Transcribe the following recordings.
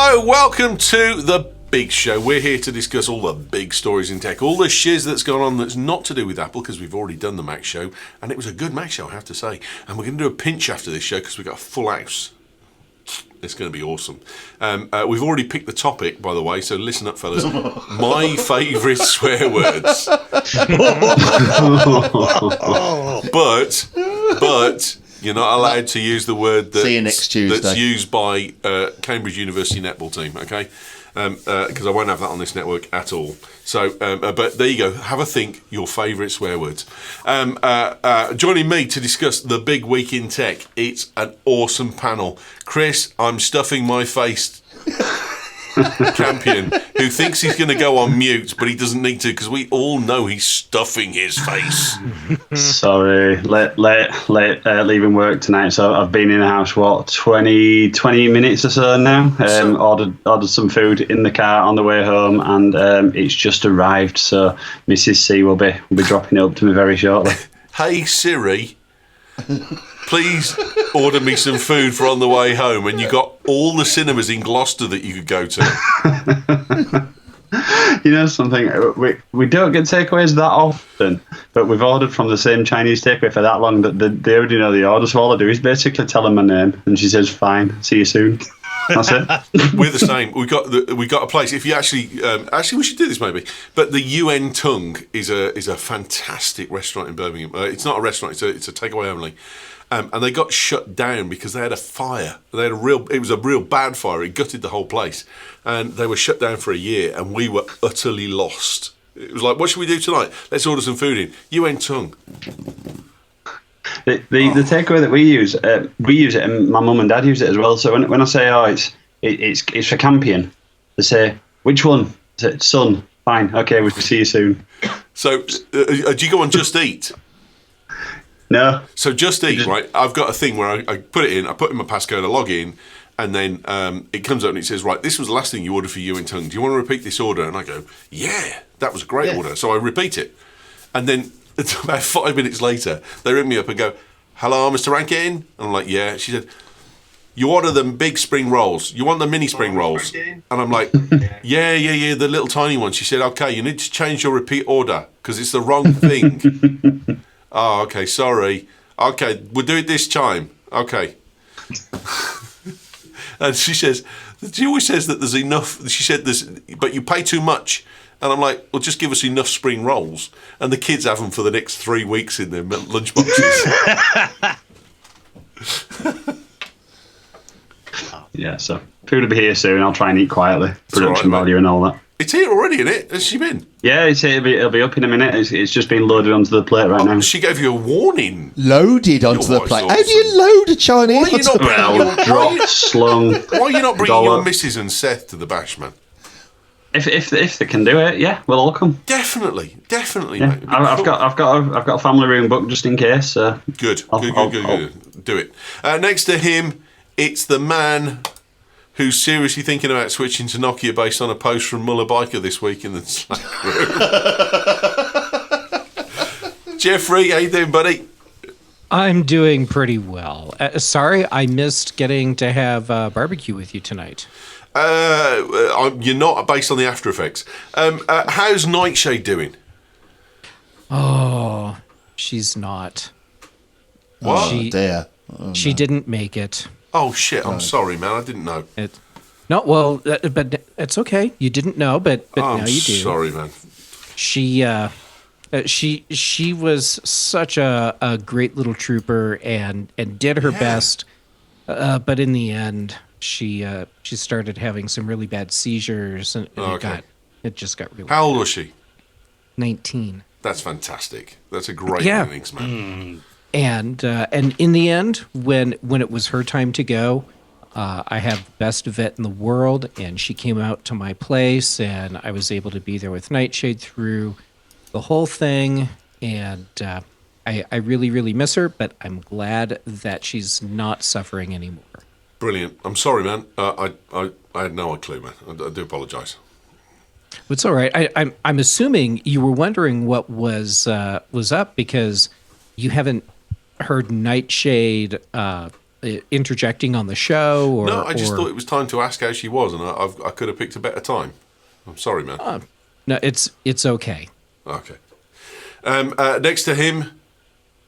Hello, welcome to the Big Show. We're here to discuss all the big stories in tech, all the shiz that's gone on that's not to do with Apple, because we've already done the Mac Show, and it was a good Mac Show, I have to say. And we're going to do a pinch after this show because we've got a full house. It's going to be awesome. We've already picked the topic, by the way, so listen up, fellas. My favourite swear words. But you're not allowed to use the word See you next Tuesday. That's used by Cambridge University netball team, okay? Because I won't have that on this network at all. So, but there you go. Have a think. Your favourite swear words. Joining me to discuss the big week in tech. It's an awesome panel. Chris, I'm stuffing my face. Champion who thinks he's going to go on mute, but he doesn't need to because we all know he's stuffing his face. Sorry, leaving work tonight, so I've been in the house 20 minutes or so now. Ordered some food in the car on the way home, and it's just arrived. So Mrs. C will be dropping it up to me very shortly. Hey Siri, please order me some food for on the way home. And you got all the cinemas in Gloucester that you could go to. You know something? We don't get takeaways that often, but we've ordered from the same Chinese takeaway for that long that they already know the order. So all I do is basically tell them my name, and she says, "Fine, see you soon." That's it. We're the same. We got a place. If you actually we should do this maybe. But the Unturned is a fantastic restaurant in Birmingham. It's not a restaurant. It's a takeaway only. And they got shut down because they had a fire. It was a real bad fire. It gutted the whole place, and they were shut down for a year. And we were utterly lost. It was like, what should we do tonight? Let's order some food in. Unturned. The takeaway that we use it, and my mum and dad use it as well. So when I say, it's for camping, they say, which one? I say, Sun. Fine, okay, we'll see you soon. So do you go on Just Eat? No. So Just Eat, right? I've got a thing where I put it in, I put in my passcode, I log in, and then it comes up and it says, right, this was the last thing you ordered for Unturned. Do you want to repeat this order? And I go, yeah, that was a great order. So I repeat it. And then about 5 minutes later, they ring me up and go, hello, Mr. Rankin? And I'm like, yeah. She said, you order them big spring rolls. You want the mini spring rolls? And I'm like, yeah, the little tiny ones. She said, okay, you need to change your repeat order because it's the wrong thing. Oh, okay, sorry. Okay, we'll do it this time. Okay. And she always says that there's enough. She said but you pay too much. And I'm like, well, just give us enough spring rolls. And the kids have them for the next 3 weeks in their lunchboxes. Yeah, so food will be here soon. I'll try and eat quietly. Production value and all that. It's here already, isn't it? Has she been? Yeah, it'll be up in a minute. It's just been loaded onto the plate right now. She gave you a warning. Loaded onto the plate. Awesome. How do you load a Chinese? Dropped, slung. Why are you not bringing your missus and Seth to the bash, man? If they can do it, yeah, we'll all come. Definitely, yeah. mate. I've got a family room booked just in case. Good. Do it. Next to him, it's the man who's seriously thinking about switching to Nokia based on a post from Muller Biker this week in the Slack room. Jeffrey, how you doing, buddy? I'm doing pretty well. Sorry, I missed getting to have barbecue with you tonight. You're not based on the After Effects. How's Nightshade doing? Oh, she's not. What? She didn't make it. Oh, shit. I'm sorry, man. I didn't know. But it's okay. You didn't know, but now you do. Sorry, man. She was such a great little trooper and did her best. But in the end, she started having some really bad seizures, and it just got really How old bad. was she? 19. That's fantastic. That's a great innings, man. And in the end, when it was her time to go, I have the best vet in the world, and she came out to my place, and I was able to be there with Nightshade through the whole thing, and I really, really miss her, but I'm glad that she's not suffering anymore. Brilliant. I'm sorry, man. I had no clue, man. I do apologise. It's all right. I'm assuming you were wondering what was up because you haven't heard Nightshade interjecting on the show? Or, No, I just thought it was time to ask how she was, and I could have picked a better time. I'm sorry, man. No, it's okay. Okay. Next to him,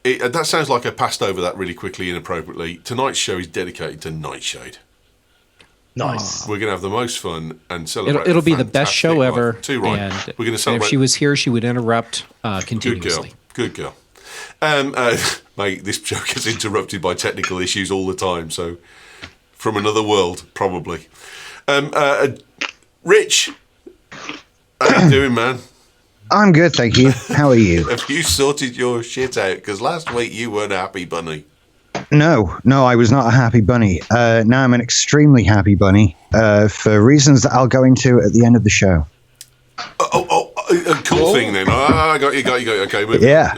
that sounds like I passed over that really quickly, inappropriately. Tonight's show is dedicated to Nightshade. Nice. We're going to have the most fun and celebrate. It'll be the best show ever. Too right. And we're going to celebrate. if she was here, she would interrupt continuously. Good girl. Mate, this show gets interrupted by technical issues all the time, so from another world, probably. Rich, how you doing, man? I'm good, thank you. How are you? Have you sorted your shit out? Because last week you weren't a happy bunny. No, I was not a happy bunny. Now I'm an extremely happy bunny for reasons that I'll go into at the end of the show. Cool thing then. I got you. Okay, yeah,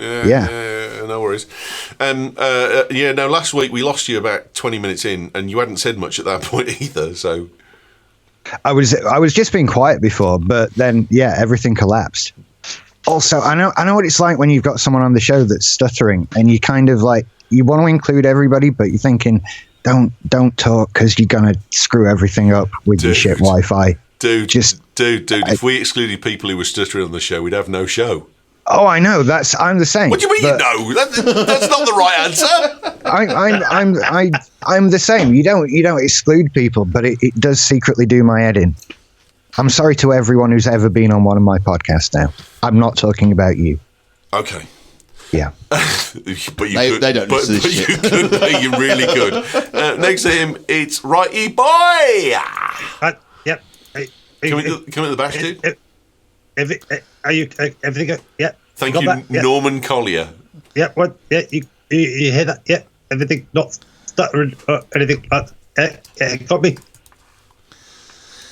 no worries. No, last week we lost you about 20 minutes in, and you hadn't said much at that point either. So I was just being quiet before, but then everything collapsed. Also, I know what it's like when you've got someone on the show that's stuttering, and you kind of like you want to include everybody, but you're thinking, don't talk because you're gonna screw everything up with your shit Wi-Fi. Dude, if we excluded people who were stuttering on the show, we'd have no show. Oh, I know. I'm the same. What do you mean? No, that's not the right answer. I'm the same. You don't exclude people, but it does secretly do my head in. I'm sorry to everyone who's ever been on one of my podcasts. Now, I'm not talking about you. Okay. Yeah. But they don't listen to this you shit. could be. You really could. Next to him, it's Righty Boy. Yep. Come in the bash, dude. Are you everything? Yeah. Thank you, Yeah. Norman Collier. Yeah. What? Yeah. You hear that? Yeah. Everything not stuttering or anything. Got me.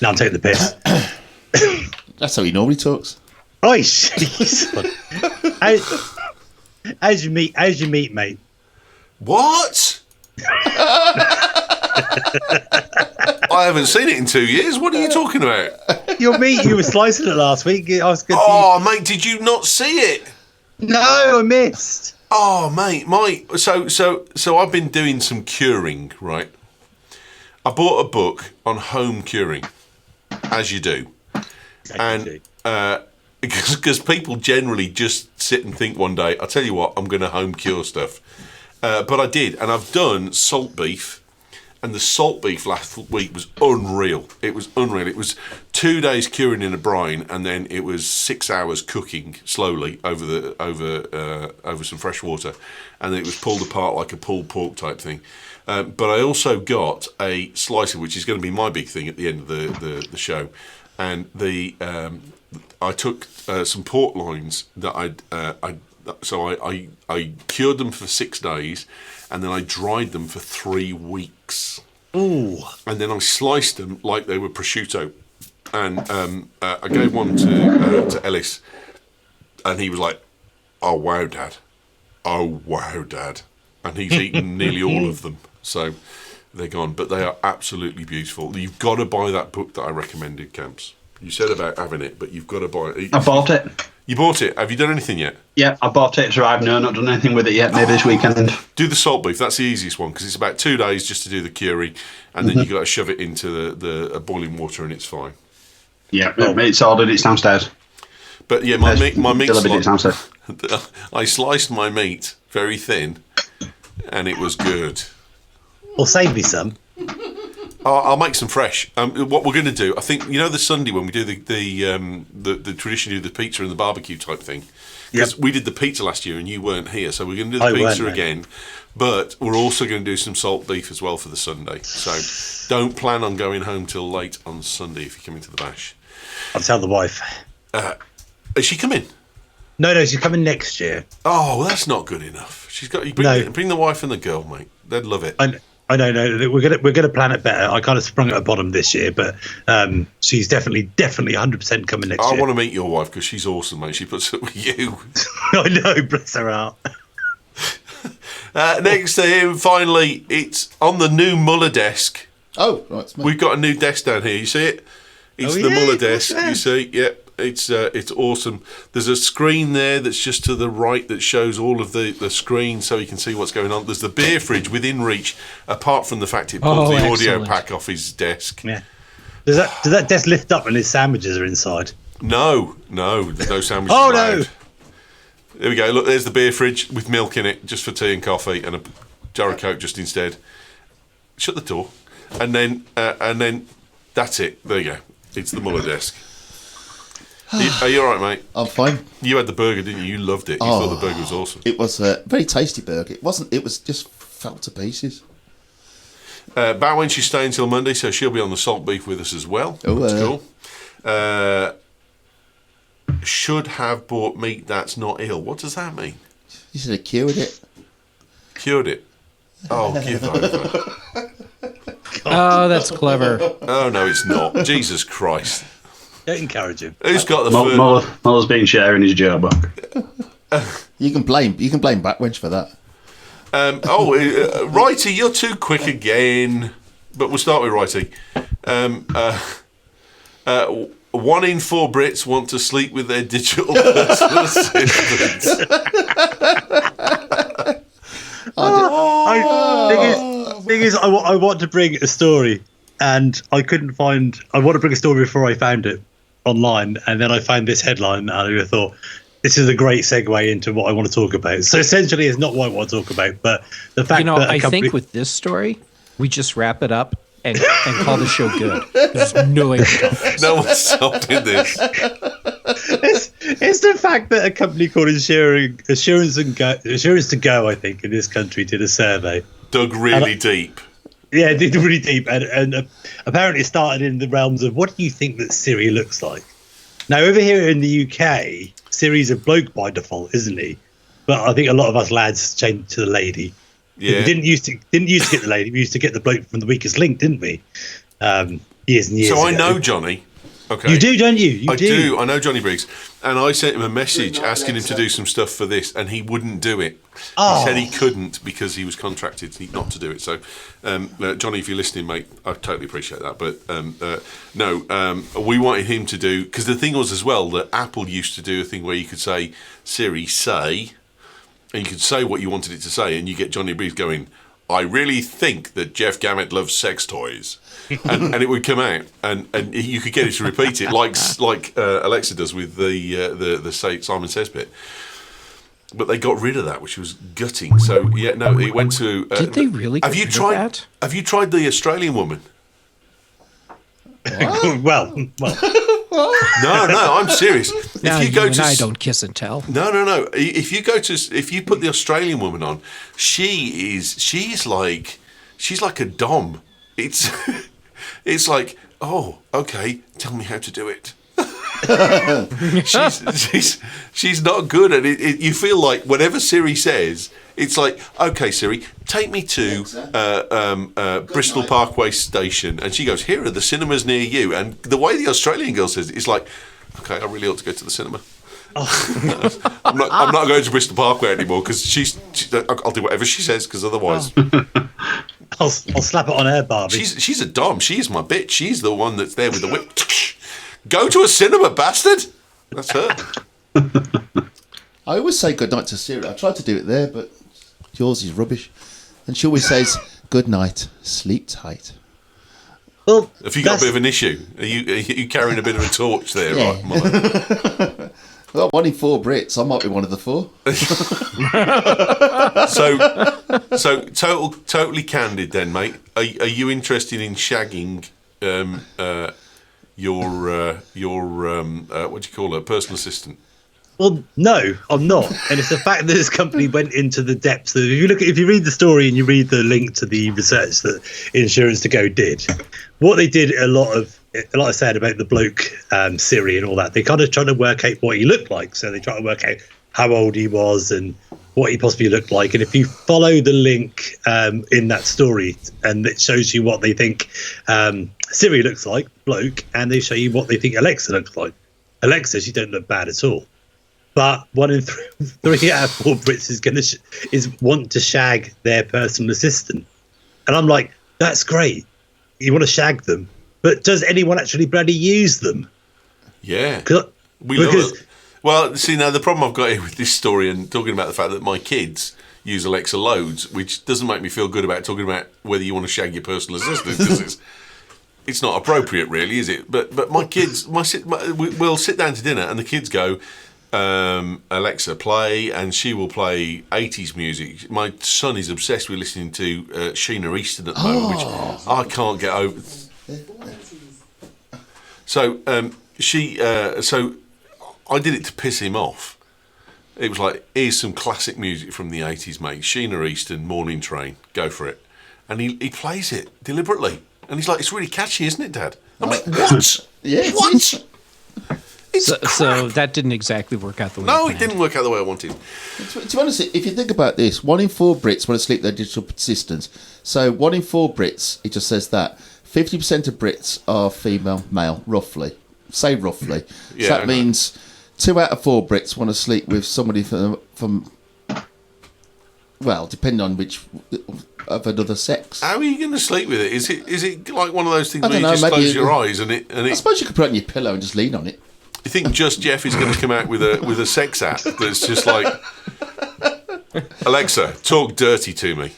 Now I'm taking the piss. That's how he normally talks. Oh, how's your meat, mate? What? I haven't seen it in 2 years. What are you talking about? Your meat, you were slicing it last week. I was good. Oh, mate, did you not see it? No, I missed. Oh, mate, so I've been doing some curing, right? I bought a book on home curing, as you do, and because people generally just sit and think one day, I'll tell you what, I'm going to home cure stuff, but I did, and I've done salt beef. And the salt beef last week was unreal. It was unreal. It was 2 days curing in a brine, and then it was 6 hours cooking slowly over some fresh water, and then it was pulled apart like a pulled pork type thing. But I also got a slicer, which is going to be my big thing at the end of the show, and I took some pork loins that I cured them for 6 days. And then I dried them for 3 weeks. Ooh! And then I sliced them like they were prosciutto. And I gave one to Ellis, and he was like, "Oh wow, Dad! Oh wow, Dad!" And he's eaten nearly all of them, so they're gone. But they are absolutely beautiful. You've got to buy that book that I recommended, Camps. You said about having it, but you've got to buy it. I bought it. You bought it. Have you done anything yet? Yeah, I bought it. It's arrived. No, not done anything with it yet. Maybe this weekend. Do the salt beef. That's the easiest one because it's about 2 days just to do the curing, and then you got to shove it into the boiling water, and it's fine. Yeah, it's ordered. It's downstairs. But yeah, my meat. Delivered it downstairs. I sliced my meat very thin, and it was good. Well, save me some. I'll make some fresh. What we're going to do, I think, the Sunday when we do the tradition, do the pizza and the barbecue type thing. Because we did the pizza last year and you weren't here, so we're going to do the pizza again. But we're also going to do some salt beef as well for the Sunday. So don't plan on going home till late on Sunday if you're coming to the bash. I'll tell the wife. Is she coming? No, she's coming next year. Oh, well, that's not good enough. She's got bring the wife and the girl, mate. They'd love it. I know. We're gonna plan it better. I kind of sprung at the bottom this year, but she's definitely 100% coming next year. I want to meet your wife because she's awesome, mate. She puts up with you. I know, bless her heart. Next to him, finally, it's on the new Muller desk. Oh, right. We've got a new desk down here. You see it? It's the Muller desk. You see? Yep. It's awesome. There's a screen there that's just to the right that shows all of the screen so you can see what's going on. There's the beer fridge within reach, apart from the fact it pulls the audio excellent. pack off his desk. Yeah. Does that desk lift up and his sandwiches are inside? No, there's no sandwiches Oh, allowed. no. There we go. Look, there's the beer fridge with milk in it, just for tea and coffee, and a jar of Coke just instead. Shut the door, and then that's it. There you go. It's the Muller desk. Are you all right, mate? I'm fine. You had the burger, didn't you? You loved it. You thought the burger was awesome. It was a very tasty burger. It wasn't. It was just fell to pieces. Bowen, she's staying till Monday, so she'll be on the salt beef with us as well. Oh, that's cool. Should have bought meat that's not ill. What does that mean? You should have cured it. Cured it. Oh, give over. Oh, that's clever. Oh, no, it's not. Jesus Christ. Don't encourage him. Who's got the food? Muller's been sharing his joke. You can blame Backwench for that. Righty, you're too quick again. But we'll start with Righty. 1 in 4 Brits want to sleep with their digital personal assistants. Thing is, I want to bring a story, and I couldn't find. I want to bring a story before I found it online, and then I found this headline, and I thought this is a great segue into what I want to talk about. So essentially, it's not what I want to talk about, but the fact that I think with this story, we just wrap it up and call the show good. There's no No one's stopping this. It's the fact that a company called Assurance to Go, I think, in this country, did a survey. Dug really deep. Yeah, did really deep, and apparently it started in the realms of what do you think that Siri looks like? Now, over here in the UK, Siri's a bloke by default, isn't he? But I think a lot of us lads changed to the lady. Yeah. We didn't used to get the lady. We used to get the bloke from The Weakest Link, didn't we? Years and years So I ago. know Johnny. Okay. You do, don't you? I do. I know Johnny Briggs. And I sent him a message asking him to do some stuff for this, and he wouldn't do it. Oh. He said he couldn't because he was contracted not to do it. So, Johnny, if you're listening, mate, I totally appreciate that. But we wanted him to do, because the thing was as well that Apple used to do a thing where you could say, Siri, say, and you could say what you wanted it to say, and you get Johnny Briggs going, I really think that Jeff Gamet loves sex toys. And it would come out, and you could get it to repeat it like Alexa does with the Simon Says bit. But they got rid of that, which was gutting. So it went to. Did they really? Have you tried that? Have you tried the Australian woman? well. No, I'm serious. Now if you go and to, I don't kiss and tell. No. If you put the Australian woman on, she's like a dom. It's like, oh, okay, tell me how to do it. she's not good at it. You feel like whenever Siri says, it's like, okay, Siri, take me to Bristol Parkway Station, and she goes, here are the cinemas near you. And the way the Australian girl says it, it's like, okay, I really ought to go to the cinema. I'm not going to Bristol Parkway anymore because I'll do whatever she says because otherwise. I'll slap it on her, Barbie. She's a dom. She's my bitch. She's the one that's there with the whip. Go to a cinema, bastard. That's her. I always say good night to Siri. I tried to do it there, but yours is rubbish. And she always says, good night, sleep tight. Well, have you got a bit of an issue? Are you carrying a bit of a torch there, Yeah. right, Mother? Well, 1 in 4 Brits. I might be one of the 4. So totally candid then, mate. Are you interested in shagging your what do you call it, personal assistant? Well, no, I'm not, and it's the fact that this company went into the depths. That if you read the story and you read the link to the research that Insurance to Go did, what they did like I said about the bloke Siri and all that, they kind of tried to work out what he looked like. So they tried to work out how old he was and what he possibly looked like. And if you follow the link in that story, and it shows you what they think Siri looks like, bloke, and they show you what they think Alexa looks like. Alexa, she don't look bad at all. But 1 in 3 out of 4 Brits is want to shag their personal assistant, and I'm like, that's great. You want to shag them, but does anyone actually bloody use them? Yeah. We love Because- it. Well, see, now the problem I've got here with this story and talking about the fact that my kids use Alexa loads, which doesn't make me feel good about talking about whether you want to shag your personal assistant, because it's not appropriate, really, is it? But my kids, we'll sit down to dinner and the kids go, Alexa, play, and she will play 80s music. My son is obsessed with listening to Sheena Easton at the moment, which I can't get over. So so I did it to piss him off. It was like, here's some classic music from the 80s, mate. Sheena Easton, Morning Train, go for it. And he plays it deliberately. And he's like, it's really catchy, isn't it, Dad? I'm like, what? Yeah, What? It's So that didn't exactly work out the way. No, you it didn't work out the way I wanted. To be honest, if you think about this, 1 in 4 Brits want to sleep their digital assistants. So 1 in 4 Brits, it just says that 50% of Brits are female, male, roughly. Say roughly. Yeah, So I that know. means 2 out of 4 Brits want to sleep with somebody from well, depending on which of another sex. How are you going to sleep with it? Is it like one of those things I where you don't know, just maybe close your eyes and I it? suppose you could put it on your pillow and just lean on it. You think Just Jeff is going to come out with a sex app that's just like, Alexa, talk dirty to me.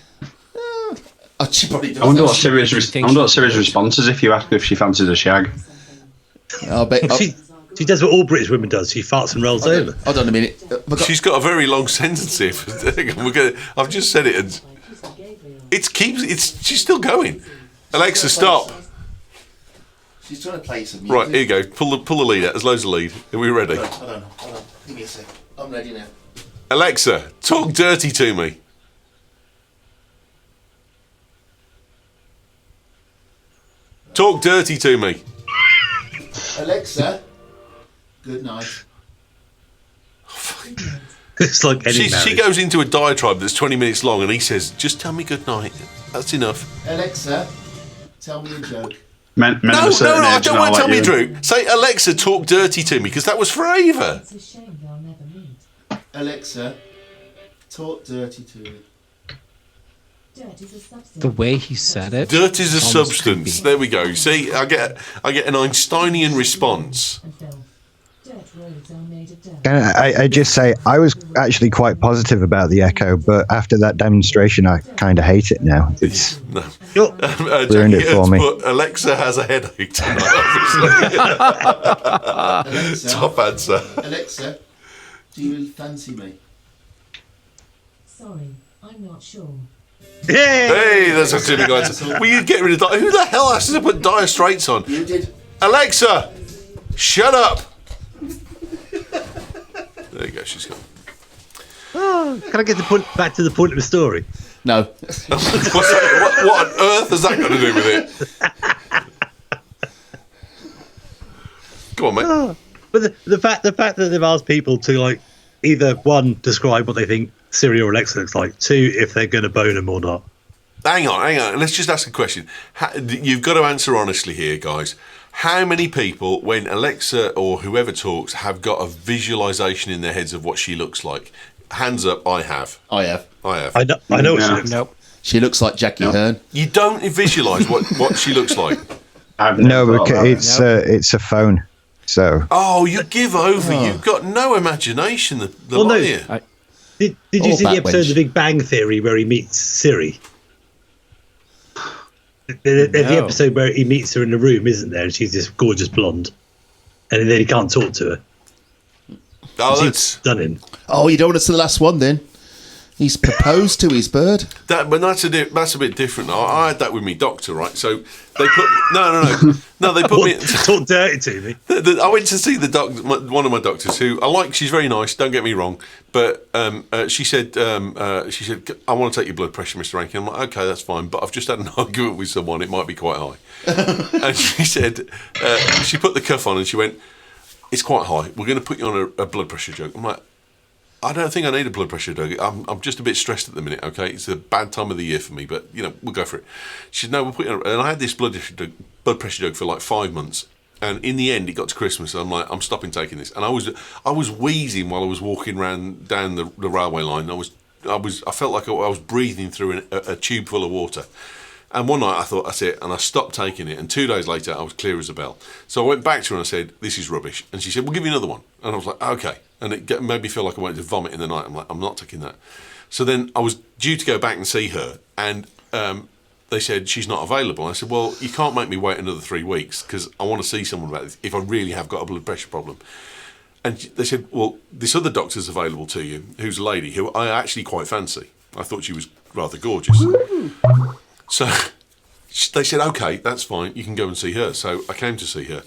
Oh, she probably does. I wonder what Siri's response is if you ask her if she fancies a shag. I'll bet. She does what all British women does. She farts and rolls over. Hold on a minute. She's got a very long sentence here. I've just said it, and she's still going. Alexa, stop. She's trying to play some music. Right, here you go. Pull the lead out. There's loads of lead. Are we ready? Hold on. Give me a sec. I'm ready now. Alexa, talk dirty to me. Talk dirty to me. Alexa, good night. It's like any She marriage. goes into a diatribe that's 20 minutes long, and he says, "Just tell me good night. That's enough." Alexa, tell me a joke. Men No, of a certain I age don't and want all to tell like me, you. Drew. Say, Alexa, talk dirty to me, because that was for Ava. It's a shame they'll never meet. Alexa, talk dirty to me. Dirt is a substance. The way he said it. Dirt is a almost substance. creepy. There we go. See, I get an Einsteinian response. And filth. Dirt roads are made of dirt. Can I just say, I was actually quite positive about the Echo, but after that demonstration, I kind of hate it now. It's No. You're- Ruined it Jackie for Hurts me. put Alexa has a headache tonight, obviously. Alexa, Top answer. Alexa, do you fancy me? Sorry, I'm not sure. yeah. Hey, that's a typical answer. Will you get rid of Who the hell has to put dire straits on? You did. Alexa, shut up. There you go, she's gone. Can I get back to the point of the story? No. What's that? What on earth has that got to do with it? Go on, mate. But the fact that they've asked people to like either one describe what they think Siri or Alexa looks like, 2 if they're going to bone them or not. Hang on. Let's just ask a question. You've got to answer honestly here, guys. How many people, when Alexa or whoever talks, have got a visualization in their heads of what she looks like? Hands up, I have. I have. I know what she Yeah. looks like. Nope. She looks like Jackie Hearn. You don't visualise what she looks like. I've no, never thought because about it. it's a phone. So Oh, you give over. You've got no imagination. The Well, no. lot of you. Did you Oh, see the episode of backbench. The Big Bang Theory where he meets Siri? There's the No. episode where he meets her in the room, isn't there? And she's this gorgeous blonde, and then he can't talk to her. Oh, She's that's stunning. Oh, you don't want to see the last one then? He's proposed to his bird. that. But that's a bit different. I had that with me doctor, right? So they put no. They put me. Talk dirty to me. I went to see the doctor, one of my doctors, who I like. She's very nice. Don't get me wrong, but she said, "I want to take your blood pressure, Mr. Rankin." I'm like, "Okay, that's fine," but I've just had an argument with someone. It might be quite high. And she said, she put the cuff on and she went, "It's quite high. We're going to put you on a blood pressure jug." I'm like, I don't think I need a blood pressure jug. I'm just a bit stressed at the minute, okay? It's a bad time of the year for me, but, we'll go for it. She said, "No, we'll put you on." And I had this blood pressure jug for like 5 months. And in the end, it got to Christmas, and I'm like, I'm stopping taking this. And I was wheezing while I was walking down the railway line. I felt like I was breathing through a tube full of water. And one night I thought, that's it, and I stopped taking it. And 2 days later, I was clear as a bell. So I went back to her and I said, this is rubbish. And she said, we'll give you another one. And I was like, okay. And it made me feel like I wanted to vomit in the night. I'm like, I'm not taking that. So then I was due to go back and see her, and they said, she's not available. I said, well, you can't make me wait another 3 weeks because I want to see someone about this if I really have got a blood pressure problem. And they said, well, this other doctor's available to you, who's a lady who I actually quite fancy. I thought she was rather gorgeous. So they said, okay, that's fine. You can go and see her. So I came to see her.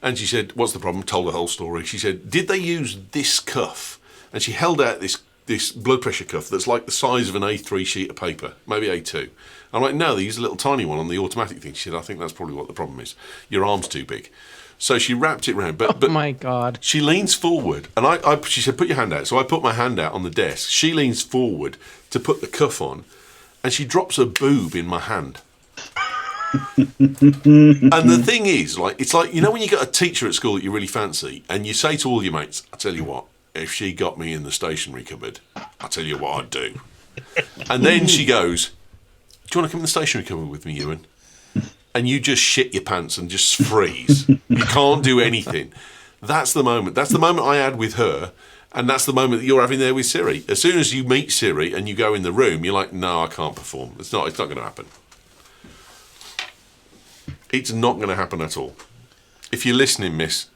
And she said, what's the problem? Told the whole story. She said, did they use this cuff? And she held out this blood pressure cuff that's like the size of an A3 sheet of paper, maybe A2. I'm like, no, they use a little tiny one on the automatic thing. She said, I think that's probably what the problem is. Your arm's too big. So she wrapped it round. But Oh my God. she leans forward, and she said, put your hand out. So I put my hand out on the desk. She leans forward to put the cuff on, and she drops her boob in my hand. And the thing is, like, it's like, you know when you got a teacher at school that you really fancy, and you say to all your mates, I tell you what, if she got me in the stationery cupboard, I tell you what I'd do. And then she goes, do you want to come in the stationery cupboard with me, Ewan? And you just shit your pants and just freeze. You can't do anything. That's the moment. That's the moment I had with her, and that's the moment that you're having there with Siri. As soon as you meet Siri and you go in the room, you're like, no, I can't perform. It's not going to happen. It's not going to happen at all. If you're listening, miss,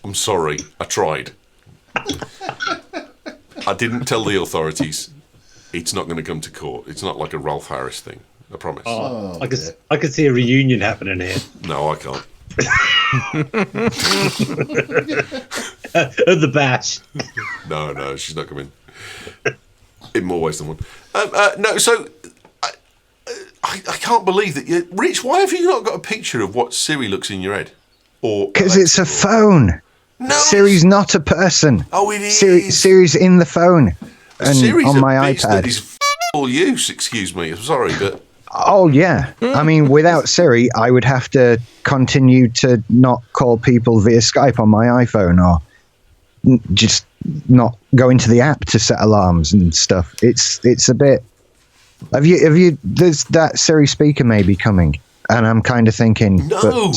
I'm sorry. I tried. I didn't tell the authorities. It's not going to come to court. It's not like a Ralph Harris thing. I promise. Oh, I could see a reunion happening here. No, I can't. At the bash. No, she's not coming. In more ways than one. No, so I can't believe that you, Rich. Why have you not got a picture of what Siri looks in your head? Or Because it's a phone. No, Siri's not a person. Oh, it is. Siri's in the phone and Siri's on my a bitch that iPad. is all use. Excuse me. I'm sorry, but Oh, yeah. I mean, without Siri, I would have to continue to not call people via Skype on my iPhone or just not go into the app to set alarms and stuff. It's a bit... Have you? There's that Siri speaker maybe coming, and I'm kind of thinking, No.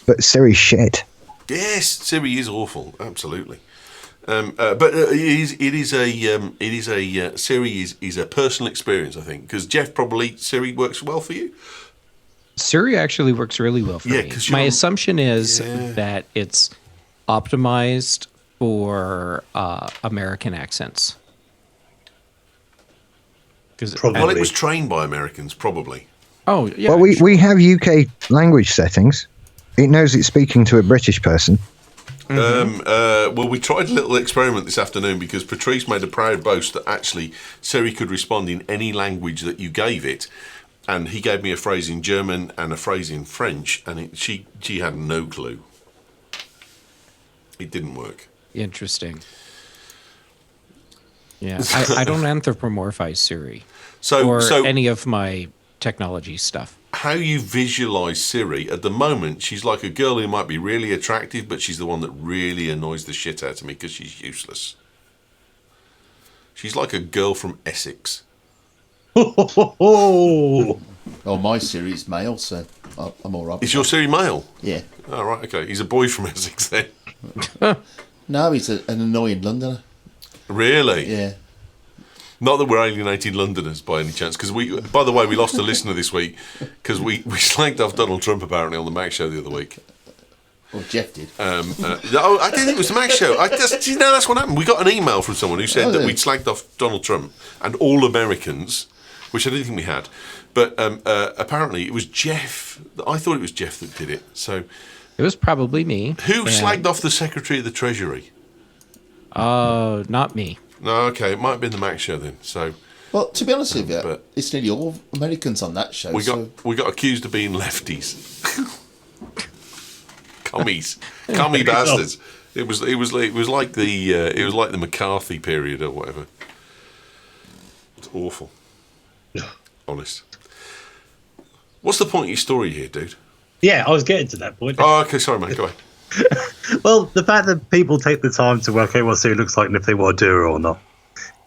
but Siri's shit. yes, Siri is awful. Absolutely. But it is a Siri is a personal experience, I think, because Jeff, probably Siri works well for you. Siri actually works really well for Yeah, me. 'cause My you're- assumption is Yeah. that it's optimized for American accents. Probably. Well, it was trained by Americans, probably. Oh, yeah. Well, we have UK language settings. It knows it's speaking to a British person. Well, we tried a little experiment this afternoon because Patrice made a proud boast that actually Siri could respond in any language that you gave it. And he gave me a phrase in German and a phrase in French, and she had no clue. It didn't work. Interesting. Yeah, I don't anthropomorphize Siri or any of my technology stuff. How you visualize Siri at the moment, she's like a girl who might be really attractive, but she's the one that really annoys the shit out of me because she's useless. She's like a girl from Essex. Oh, Oh, my Siri's male, so I'm all right. Is your Siri male? Yeah. Oh, right, okay. He's a boy from Essex then. No, he's an annoying Londoner. Really? Yeah. Not that we're alienating Londoners by any chance, because by the way, we lost a listener this week because we slagged off Donald Trump apparently on the Mac Show the other week. Well, Jeff did. No, I didn't think it was the Mac Show. That's what happened. We got an email from someone who said that we'd slagged off Donald Trump and all Americans, which I didn't think we had. But apparently it was Jeff. I thought it was Jeff that did it. So It was probably me. who slagged off the Secretary of the Treasury? Not me. No, okay, it might have been the Mac Show then. So Well, to be honest with you, But- it's nearly all Americans on that show. we got accused of being lefties, commie bastards. It was like the McCarthy period or whatever. It's awful. Honest. What's the point of your story here, dude? yeah, I was getting to that point. Oh, okay, sorry, mate. Go ahead. Well, the fact that people take the time to work out what Siri looks like and if they want to do it or not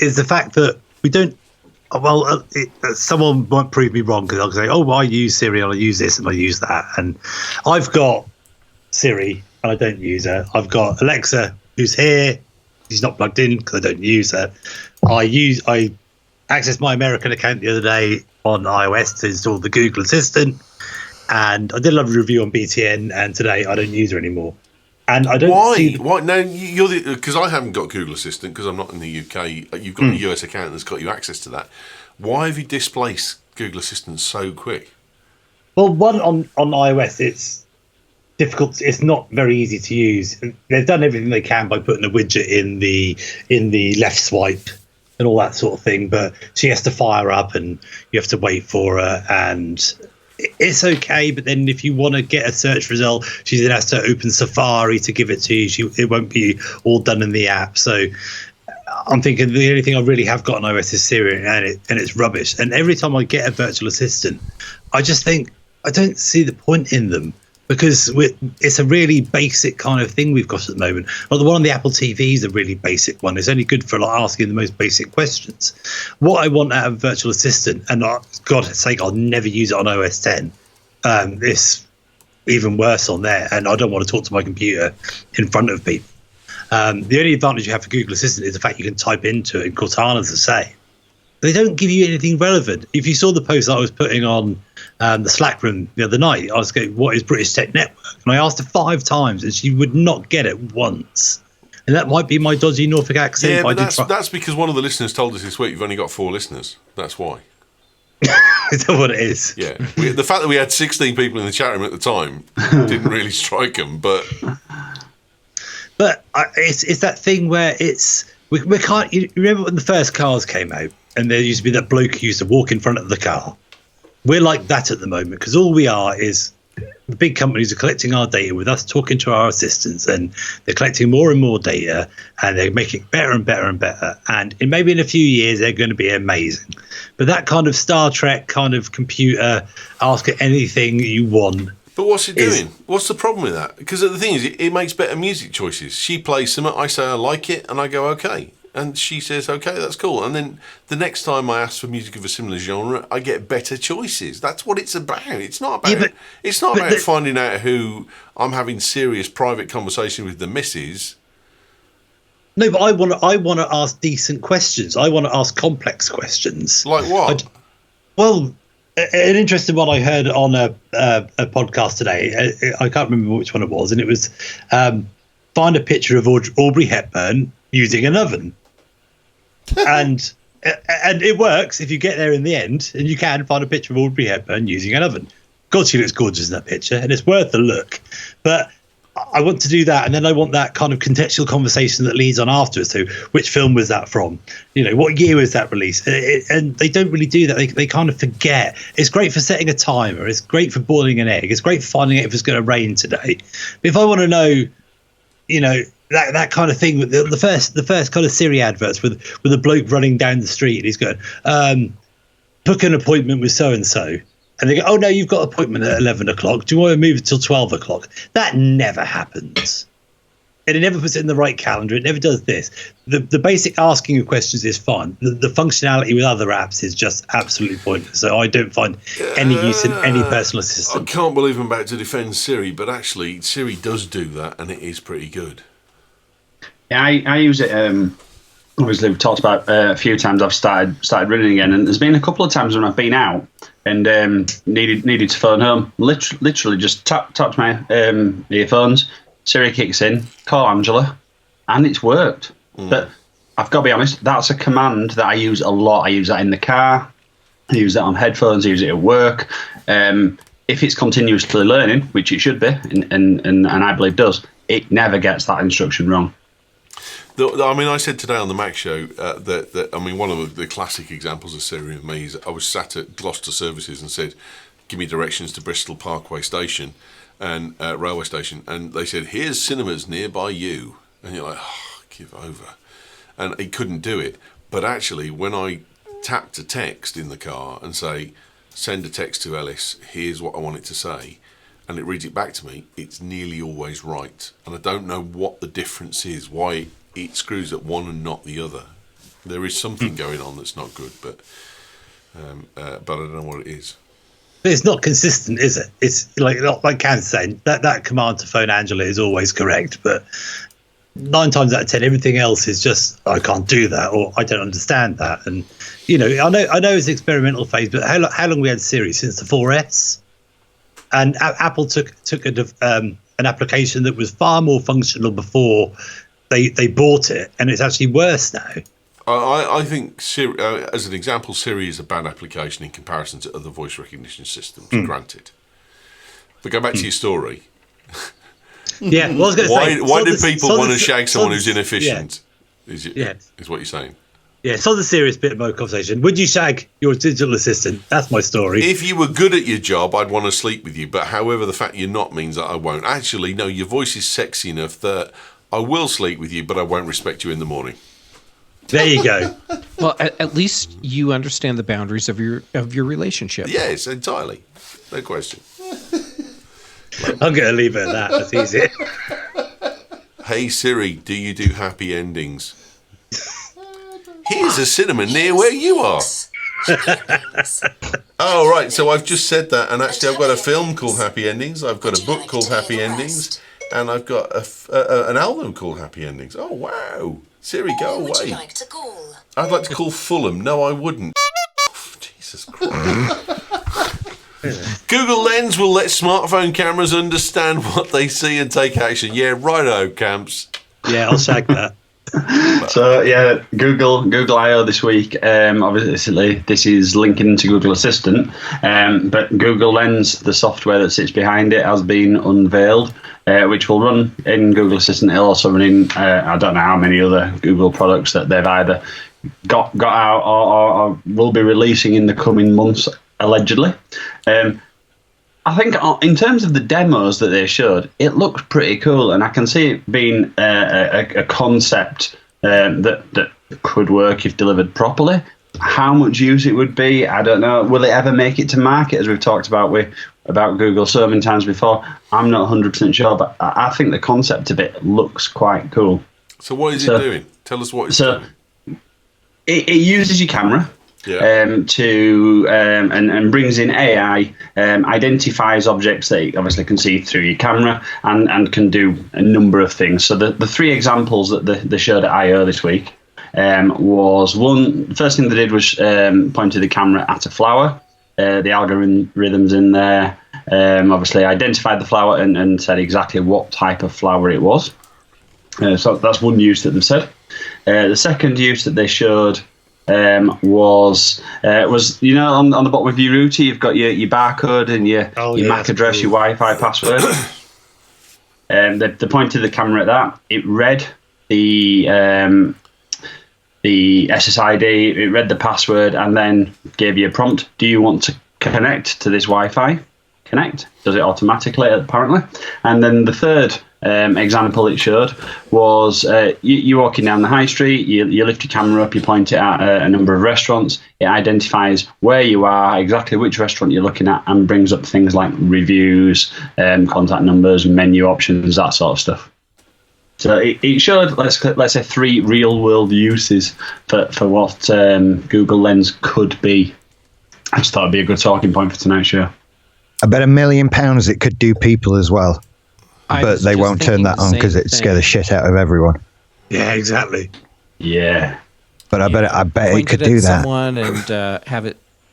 is the fact that we don't Well, someone might prove me wrong because I'll say, "Oh, well, I use Siri, and I use this, and I use that." And I've got Siri, and I don't use her. I've got Alexa, who's here. She's not plugged in because I don't use her. I accessed my American account the other day on iOS to install the Google Assistant, and I did a lovely review on BTN. And today I don't use her anymore. And I don't see Why? No, you're because I haven't got Google Assistant because I'm not in the UK. You've got a US account that's got you access to that. Why have you displaced Google Assistant so quick? Well, one on iOS, it's difficult. It's not very easy to use. They've done everything they can by putting a widget in the left swipe and all that sort of thing, but she has to fire up and you have to wait for her, and it's okay. But then if you want to get a search result, she then has to open Safari to give it to you. It won't be all done in the app. So I'm thinking the only thing I really have got on iOS is Siri, and it's rubbish. And every time I get a virtual assistant, I just think I don't see the point in them, because it's a really basic kind of thing we've got at the moment. Like the one on the Apple TV is a really basic one. It's only good for like asking the most basic questions. What I want out of a virtual assistant, and God's sake, I'll never use it on OS 10. It's even worse on there, and I don't want to talk to my computer in front of people. The only advantage you have for Google Assistant is the fact you can type into it, and Cortana's the same. They don't give you anything relevant. If you saw the post that I was putting on the Slack room the other night, I was going, "What is British Tech Network?" And I asked her 5 times, and she would not get it once. And that might be my dodgy Norfolk accent. Yeah, but that's because one of the listeners told us this week you've only got 4 listeners. That's why. Is that what it is? Yeah. The fact that we had 16 people in the chat room at the time didn't really strike them, but it's that thing where we can't. You remember when the first cars came out, and there used to be that bloke who used to walk in front of the car. We're like that at the moment, because all we are is the big companies are collecting our data with us talking to our assistants, and they're collecting more and more data, and they're making it better and better and better. And maybe in a few years, they're going to be amazing. But that kind of Star Trek kind of computer, ask it anything you want. But what's it doing? What's the problem with that? Because the thing is, it makes better music choices. She plays something, I say I like it, and I go, okay. And she says, okay, that's cool. And then the next time I ask for music of a similar genre, I get better choices. That's what it's about. It's not about finding out who I'm having serious private conversation with the missus. No, but I want to ask decent questions. I want to ask complex questions. Like what? An interesting one I heard on a podcast today. I can't remember which one it was, and it was find a picture of Aubrey Hepburn using an oven. and it works if you get there in the end, and you can find a picture of Aubrey Hepburn using an oven. God, she looks gorgeous in that picture, and it's worth a look. But I want to do that, and then I want that kind of contextual conversation that leads on afterwards to which film was that from? What year was that released? And they don't really do that. They kind of forget. It's great for setting a timer. It's great for boiling an egg. It's great for finding out if it's going to rain today. But if I want to know, that kind of thing, with the first kind of Siri adverts with a bloke running down the street, and he's going, book an appointment with so and so. And they go, "Oh no, you've got an appointment at 11 o'clock. Do you want to move it till 12 o'clock?" That never happens. And it never puts it in the right calendar. It never does this. The basic asking of questions is fine. The functionality with other apps is just absolutely pointless. So I don't find any use in any personal assistant. I can't believe I'm about to defend Siri, but actually Siri does do that, and it is pretty good. Yeah, I use it. Obviously, we've talked about a few times. I've started running again, and there's been a couple of times when I've been out and needed to phone home. Literally, just tap my earphones. Siri kicks in, call Angela, and it's worked. But I've got to be honest, that's a command that I use a lot. I use that in the car. I use that on headphones. I use it at work. If it's continuously learning, which it should be, and I believe does, it never gets that instruction wrong. I said today on the Mac show that one of the classic examples of Siri with me is I was sat at Gloucester Services and said, "Give me directions to Bristol Parkway Station and railway station," and they said, "Here's cinemas nearby you," and you're like, "Oh, give over," and he couldn't do it. But actually, when I tap to text in the car and say, "Send a text to Ellis, here's what I want it to say," and it reads it back to me, it's nearly always right. And I don't know what the difference is, why it screws at one and not the other. There is something going on that's not good, but but I don't know what it is. But it's not consistent, is it? It's like Can saying that command to phone Angela is always correct, but 9 times out of 10, everything else is just I can't do that or I don't understand that. And I know it's experimental phase, but how long have we had Siri since the 4S? And Apple took an application that was far more functional before they bought it, and it's actually worse now. I think, Siri, as an example, Siri is a bad application in comparison to other voice recognition systems, granted. But go back to your story. Yeah, well, I was going to say... Why do people want to shag someone who's inefficient? Yeah. Is what you're saying. Yeah, it's on the serious bit of my conversation. Would you shag your digital assistant? That's my story. If you were good at your job, I'd want to sleep with you. But however, the fact you're not means that I won't. Actually, no, your voice is sexy enough that I will sleep with you, but I won't respect you in the morning. There you go. Well, at least you understand the boundaries of your relationship. Yes, entirely. No question. I'm going to leave it at that. That's easy. Hey Siri, do you do happy endings? Here's a cinema near where you are. Oh, right. So I've just said that, and actually I've got a film called Happy Endings. I've got a book called Happy Endings, and I've got an album called Happy Endings. Oh, wow. Siri, go away. Would you like to call? I'd like to call Fulham. No, I wouldn't. Jesus Christ. Google Lens will let smartphone cameras understand what they see and take action. Yeah, righto, Camps. Yeah, I'll shag that. So yeah, Google I/O this week. Obviously, this is linking to Google Assistant, but Google Lens, the software that sits behind it, has been unveiled, which will run in Google Assistant. It'll also run in I don't know how many other Google products that they've either got out or will be releasing in the coming months, allegedly. I think in terms of the demos that they showed, it looked pretty cool, and I can see it being a concept that could work if delivered properly. How much use it would be, I don't know. Will it ever make it to market, as we've talked about Google so many times before? I'm not 100% sure, but I think the concept of it looks quite cool. So what is it doing? Tell us what it's doing. It uses your camera. Yeah. And brings in AI, identifies objects that it obviously can see through your camera, and can do a number of things. So the 3 examples that they showed at I/O this week was one. The first thing they did was pointed the camera at a flower. The algorithms in there obviously identified the flower and said exactly what type of flower it was. So that's one use that they said. The second use that they showed was on the bottom of your router, you've got your barcode and your MAC address, your Wi-Fi password. They pointed the camera at that. It read the SSID, it read the password, and then gave you a prompt. Do you want to connect to this Wi-Fi? Connect. Does it automatically, apparently. And then the third example it showed was you're walking down the high street, you lift your camera up, you point it at a number of restaurants, it identifies where you are, exactly which restaurant you're looking at, and brings up things like reviews, contact numbers, menu options, that sort of stuff. So it showed, let's say, 3 real world uses for what Google Lens could be. I just thought it'd be a good talking point for tonight's show. I bet £1 million it could do people as well. But they won't turn that on because it'd scare the shit out of everyone. Yeah, exactly. Yeah. But I bet it could do that. Someone and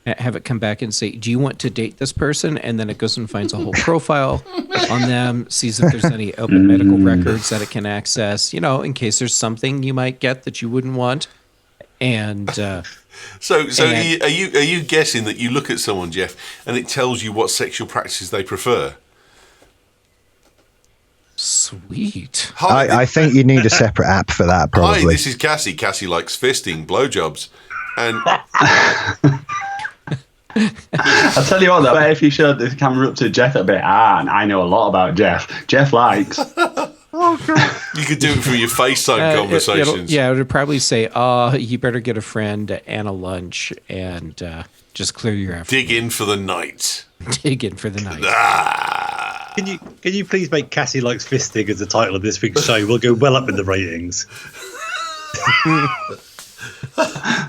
have it come back and say, "Do you want to date this person?" And then it goes and finds a whole profile on them, sees if there's any open medical records that it can access. In case there's something you might get that you wouldn't want. And So are you guessing that you look at someone, Jeff, and it tells you what sexual practices they prefer? Sweet. Hi, I think you need a separate app for that, probably. Hi, this is Cassie. Cassie likes fisting, blowjobs, and I'll tell you what, though, if you showed the camera up to Jeff a bit, and I know a lot about Jeff. Jeff likes. Oh God! You could do it through your FaceTime conversations. It would probably say, you better get a friend and a lunch and just clear your effort. Dig in for the night. Dig in for the night. Can you please make Cassie Likes Fisting as the title of this week's show? We'll go well up in the ratings.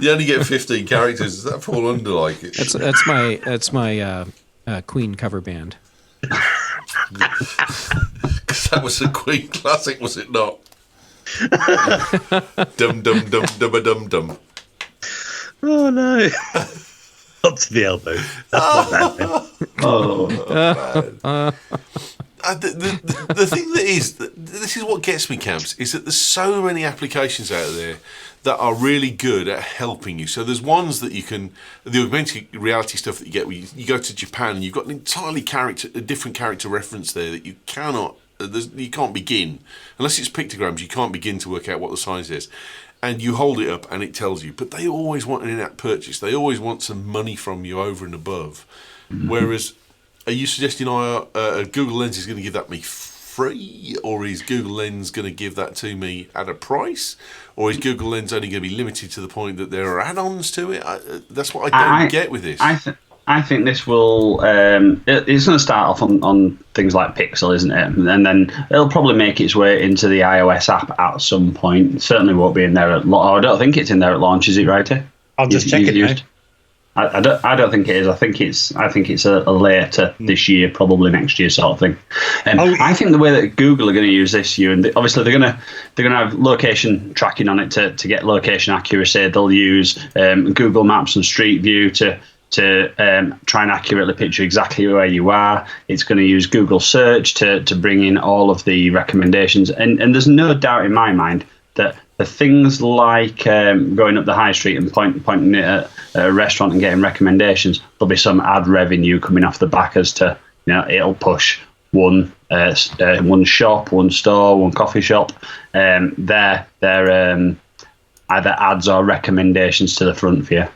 You only get 15 characters. Does that fall under like it? That's my Queen cover band. Because that was a Queen classic, was it not? Dum dum dum dum dum dum. Oh no! Up to the elbow. That's not bad. The thing that is, this is what gets me, Camps, is that there's so many applications out there that are really good at helping you. So there's ones that you can, the augmented reality stuff that you get, where you go to Japan and you've got an entirely a different character reference there that you can't begin, unless it's pictograms, you can't begin to work out what the size is. And you hold it up and it tells you. But they always want an in-app purchase. They always want some money from you over and above. Mm-hmm. Whereas, are you suggesting Google Lens is going to give that me free? Or is Google Lens going to give that to me at a price? Or is Google Lens only going to be limited to the point that there are add-ons to it? That's what I don't get with this. I think this will. It's going to start off on things like Pixel, isn't it? And then it'll probably make its way into the iOS app at some point. It certainly won't be in there at launch. I don't think it's in there at launch, is it, Righty? I'll just check it now. I don't think it is. I think it's a later this year, probably next year sort of thing. I think the way that Google are going to use this, obviously they're going to have location tracking on it to get location accuracy. They'll use Google Maps and Street View to try and accurately picture exactly where you are. It's going to use Google Search to bring in all of the recommendations. And there's no doubt in my mind that the things like going up the high street and pointing it at a restaurant and getting recommendations, there'll be some ad revenue coming off the back as to, it'll push one shop, one store, one coffee shop, their either ads or recommendations to the front for you.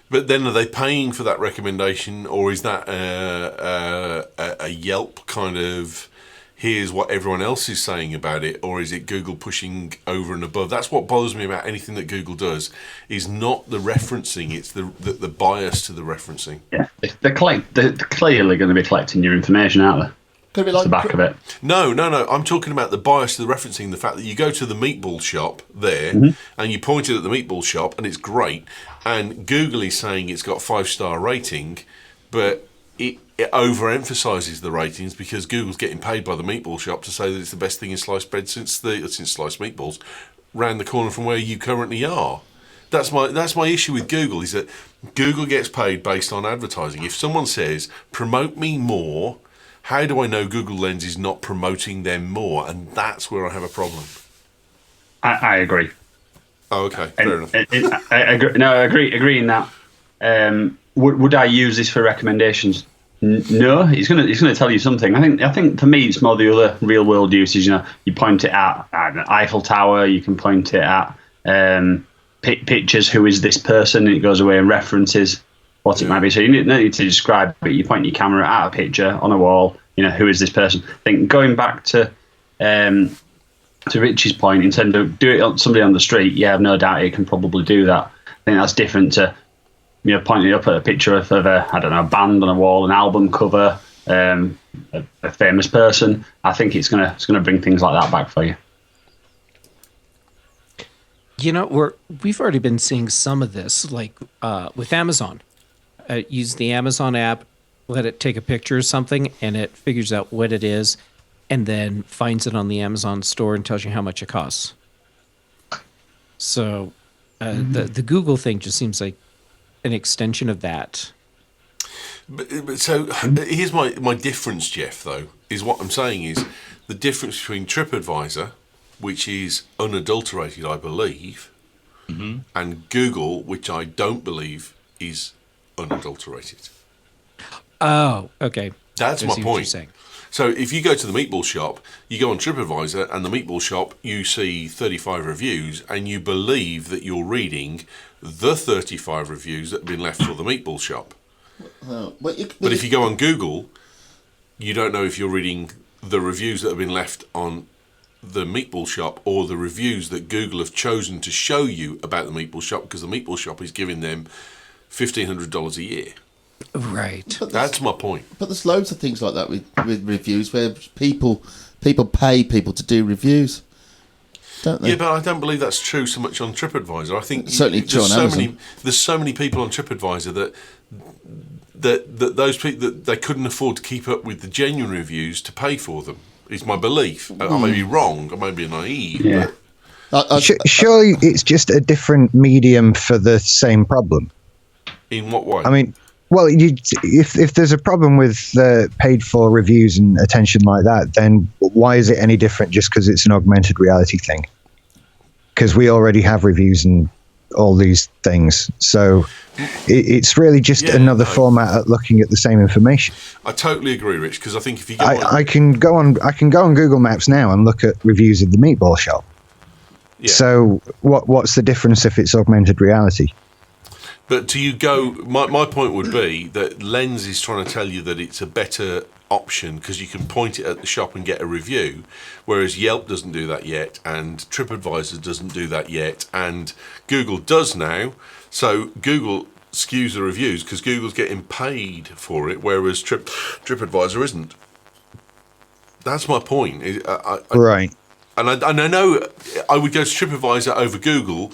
But then are they paying for that recommendation, or is that a Yelp kind of, here's what everyone else is saying about it, or is it Google pushing over and above? That's what bothers me about anything that Google does, is not the referencing, it's the bias to the referencing. Yeah, they're clearly going to be collecting your information, aren't they? Could be like the back of it. No. I'm talking about the bias to the referencing, the fact that you go to the meatball shop there and you point it at the meatball shop and it's great, and Google is saying it's got 5-star rating, but it overemphasises the ratings because Google's getting paid by the meatball shop to say that it's the best thing in sliced bread since sliced meatballs round the corner from where you currently are. That's my issue with Google, is that Google gets paid based on advertising. If someone says, promote me more, how do I know Google Lens is not promoting them more? And that's where I have a problem. I agree. Oh, okay. Fair enough. I agree. No, I agree in that. Would I use this for recommendations? No, he's going to tell you something. I think for me it's more the other real world usage. You point it at Eiffel Tower. You can point it at pictures. Who is this person? And it goes away and references what it might be. So you need to describe it. You point your camera at a picture on a wall. Who is this person? I think going back to Rich's point in terms of do it on somebody on the street. Yeah, I've no doubt it can probably do that. I think that's different to pointing up at a picture of a band on a wall, an album cover, a famous person. I think it's gonna bring things like that back for you. We've already been seeing some of this, like with Amazon. Use the Amazon app, let it take a picture of something, and it figures out what it is, and then finds it on the Amazon store and tells you how much it costs. So the Google thing just seems like an extension of that. But so here's my difference, Jeff, though, is what I'm saying is the difference between TripAdvisor, which is unadulterated, I believe, and Google, which I don't believe is unadulterated. Oh, okay. That's my point. So if you go to the meatball shop, you go on TripAdvisor, and the meatball shop, you see 35 reviews, and you believe that you're reading the 35 reviews that have been left for the meatball shop. But if you go on Google, you don't know if you're reading the reviews that have been left on the meatball shop or the reviews that Google have chosen to show you about the meatball shop, because the meatball shop is giving them $1,500 a year. Right. That's my point. But there's loads of things like that with reviews where people pay people to do reviews. don't they? Yeah, but I don't believe that's true so much on TripAdvisor. I think Certainly true on Amazon. there's so many people on TripAdvisor that those people that they couldn't afford to keep up with the genuine reviews to pay for them. Is my belief. I may be wrong. I may be naive. Yeah. Surely it's just a different medium for the same problem. In what way? I mean, well, if there's a problem with paid for reviews and attention like that, then why is it any different just because it's an augmented reality thing? Because we already have reviews and all these things, so it's really just another format at looking at the same information. I totally agree, Rich. Because I think if you go, I can go on Google Maps now and look at reviews of the meatball shop. Yeah. So what's the difference if it's augmented reality? But do you go? My point would be that Lens is trying to tell you that it's a better option because you can point it at the shop and get a review, whereas Yelp doesn't do that yet, and TripAdvisor doesn't do that yet, and Google does now. So Google skews the reviews because Google's getting paid for it, whereas TripAdvisor isn't. That's my point. Right. And I know I would go to TripAdvisor over Google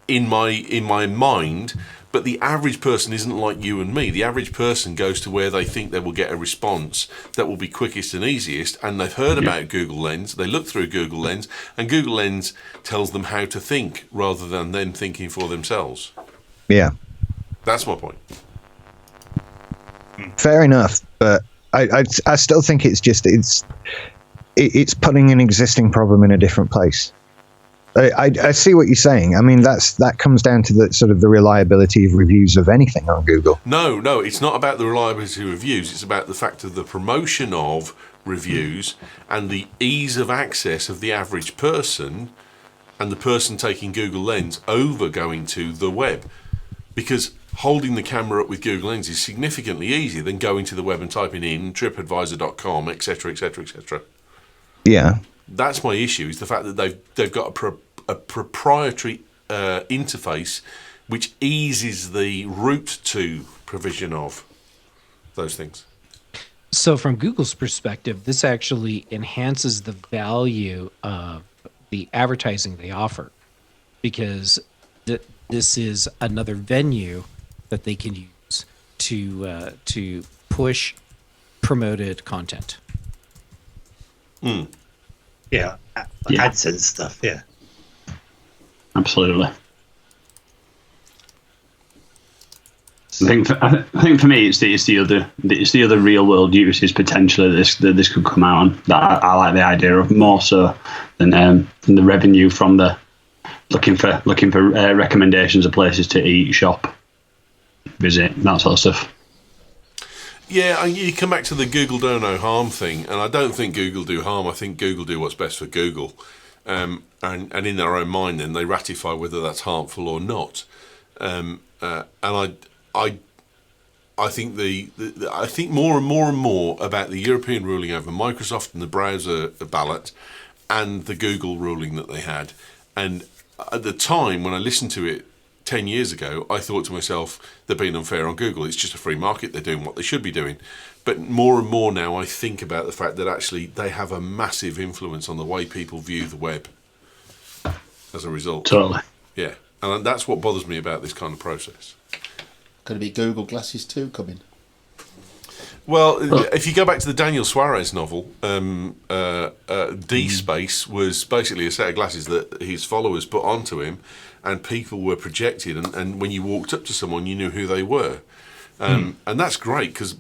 in my mind, but the average person isn't like you and me. The average person goes to where they think they will get a response that will be quickest and easiest, and they've heard about Google Lens. They look through Google Lens, and Google Lens tells them how to think rather than them thinking for themselves. Yeah. That's my point. Fair enough, but I still think it's putting an existing problem in a different place. I see what you're saying. I mean, that comes down to the sort of the reliability of reviews of anything on Google. No, it's not about the reliability of reviews. It's about the fact of the promotion of reviews and the ease of access of the average person and the person taking Google Lens over going to the web. Because holding the camera up with Google Lens is significantly easier than going to the web and typing in tripadvisor.com, etc., etc., etc. Yeah. That's my issue, is the fact that they've got a proprietary interface which eases the route to provision of those things. So from Google's perspective, this actually enhances the value of the advertising they offer, because this is another venue that they can use to push promoted content. Yeah, AdSense stuff. Yeah, absolutely. I think for me, it's the other real world uses potentially that this could come out on that I like the idea of more so than the revenue from the looking for recommendations of places to eat, shop, visit, that sort of stuff. Yeah, you come back to the Google do no harm thing, and I don't think Google do harm. I think Google do what's best for Google, and in their own mind, then they ratify whether that's harmful or not. And I think I think more and more about the European ruling over Microsoft and the browser ballot, and the Google ruling that they had. And at the time when I listened to it 10 years ago, I thought to myself, they're being unfair on Google. It's just a free market. They're doing what they should be doing. But more and more now, I think about the fact that actually they have a massive influence on the way people view the web as a result. Totally. Yeah. And that's what bothers me about this kind of process. Could it be Google Glasses 2 coming? Well, if you go back to the Daniel Suarez novel, D-Space was basically a set of glasses that his followers put onto him, and people were projected, and when you walked up to someone, you knew who they were. And that's great, because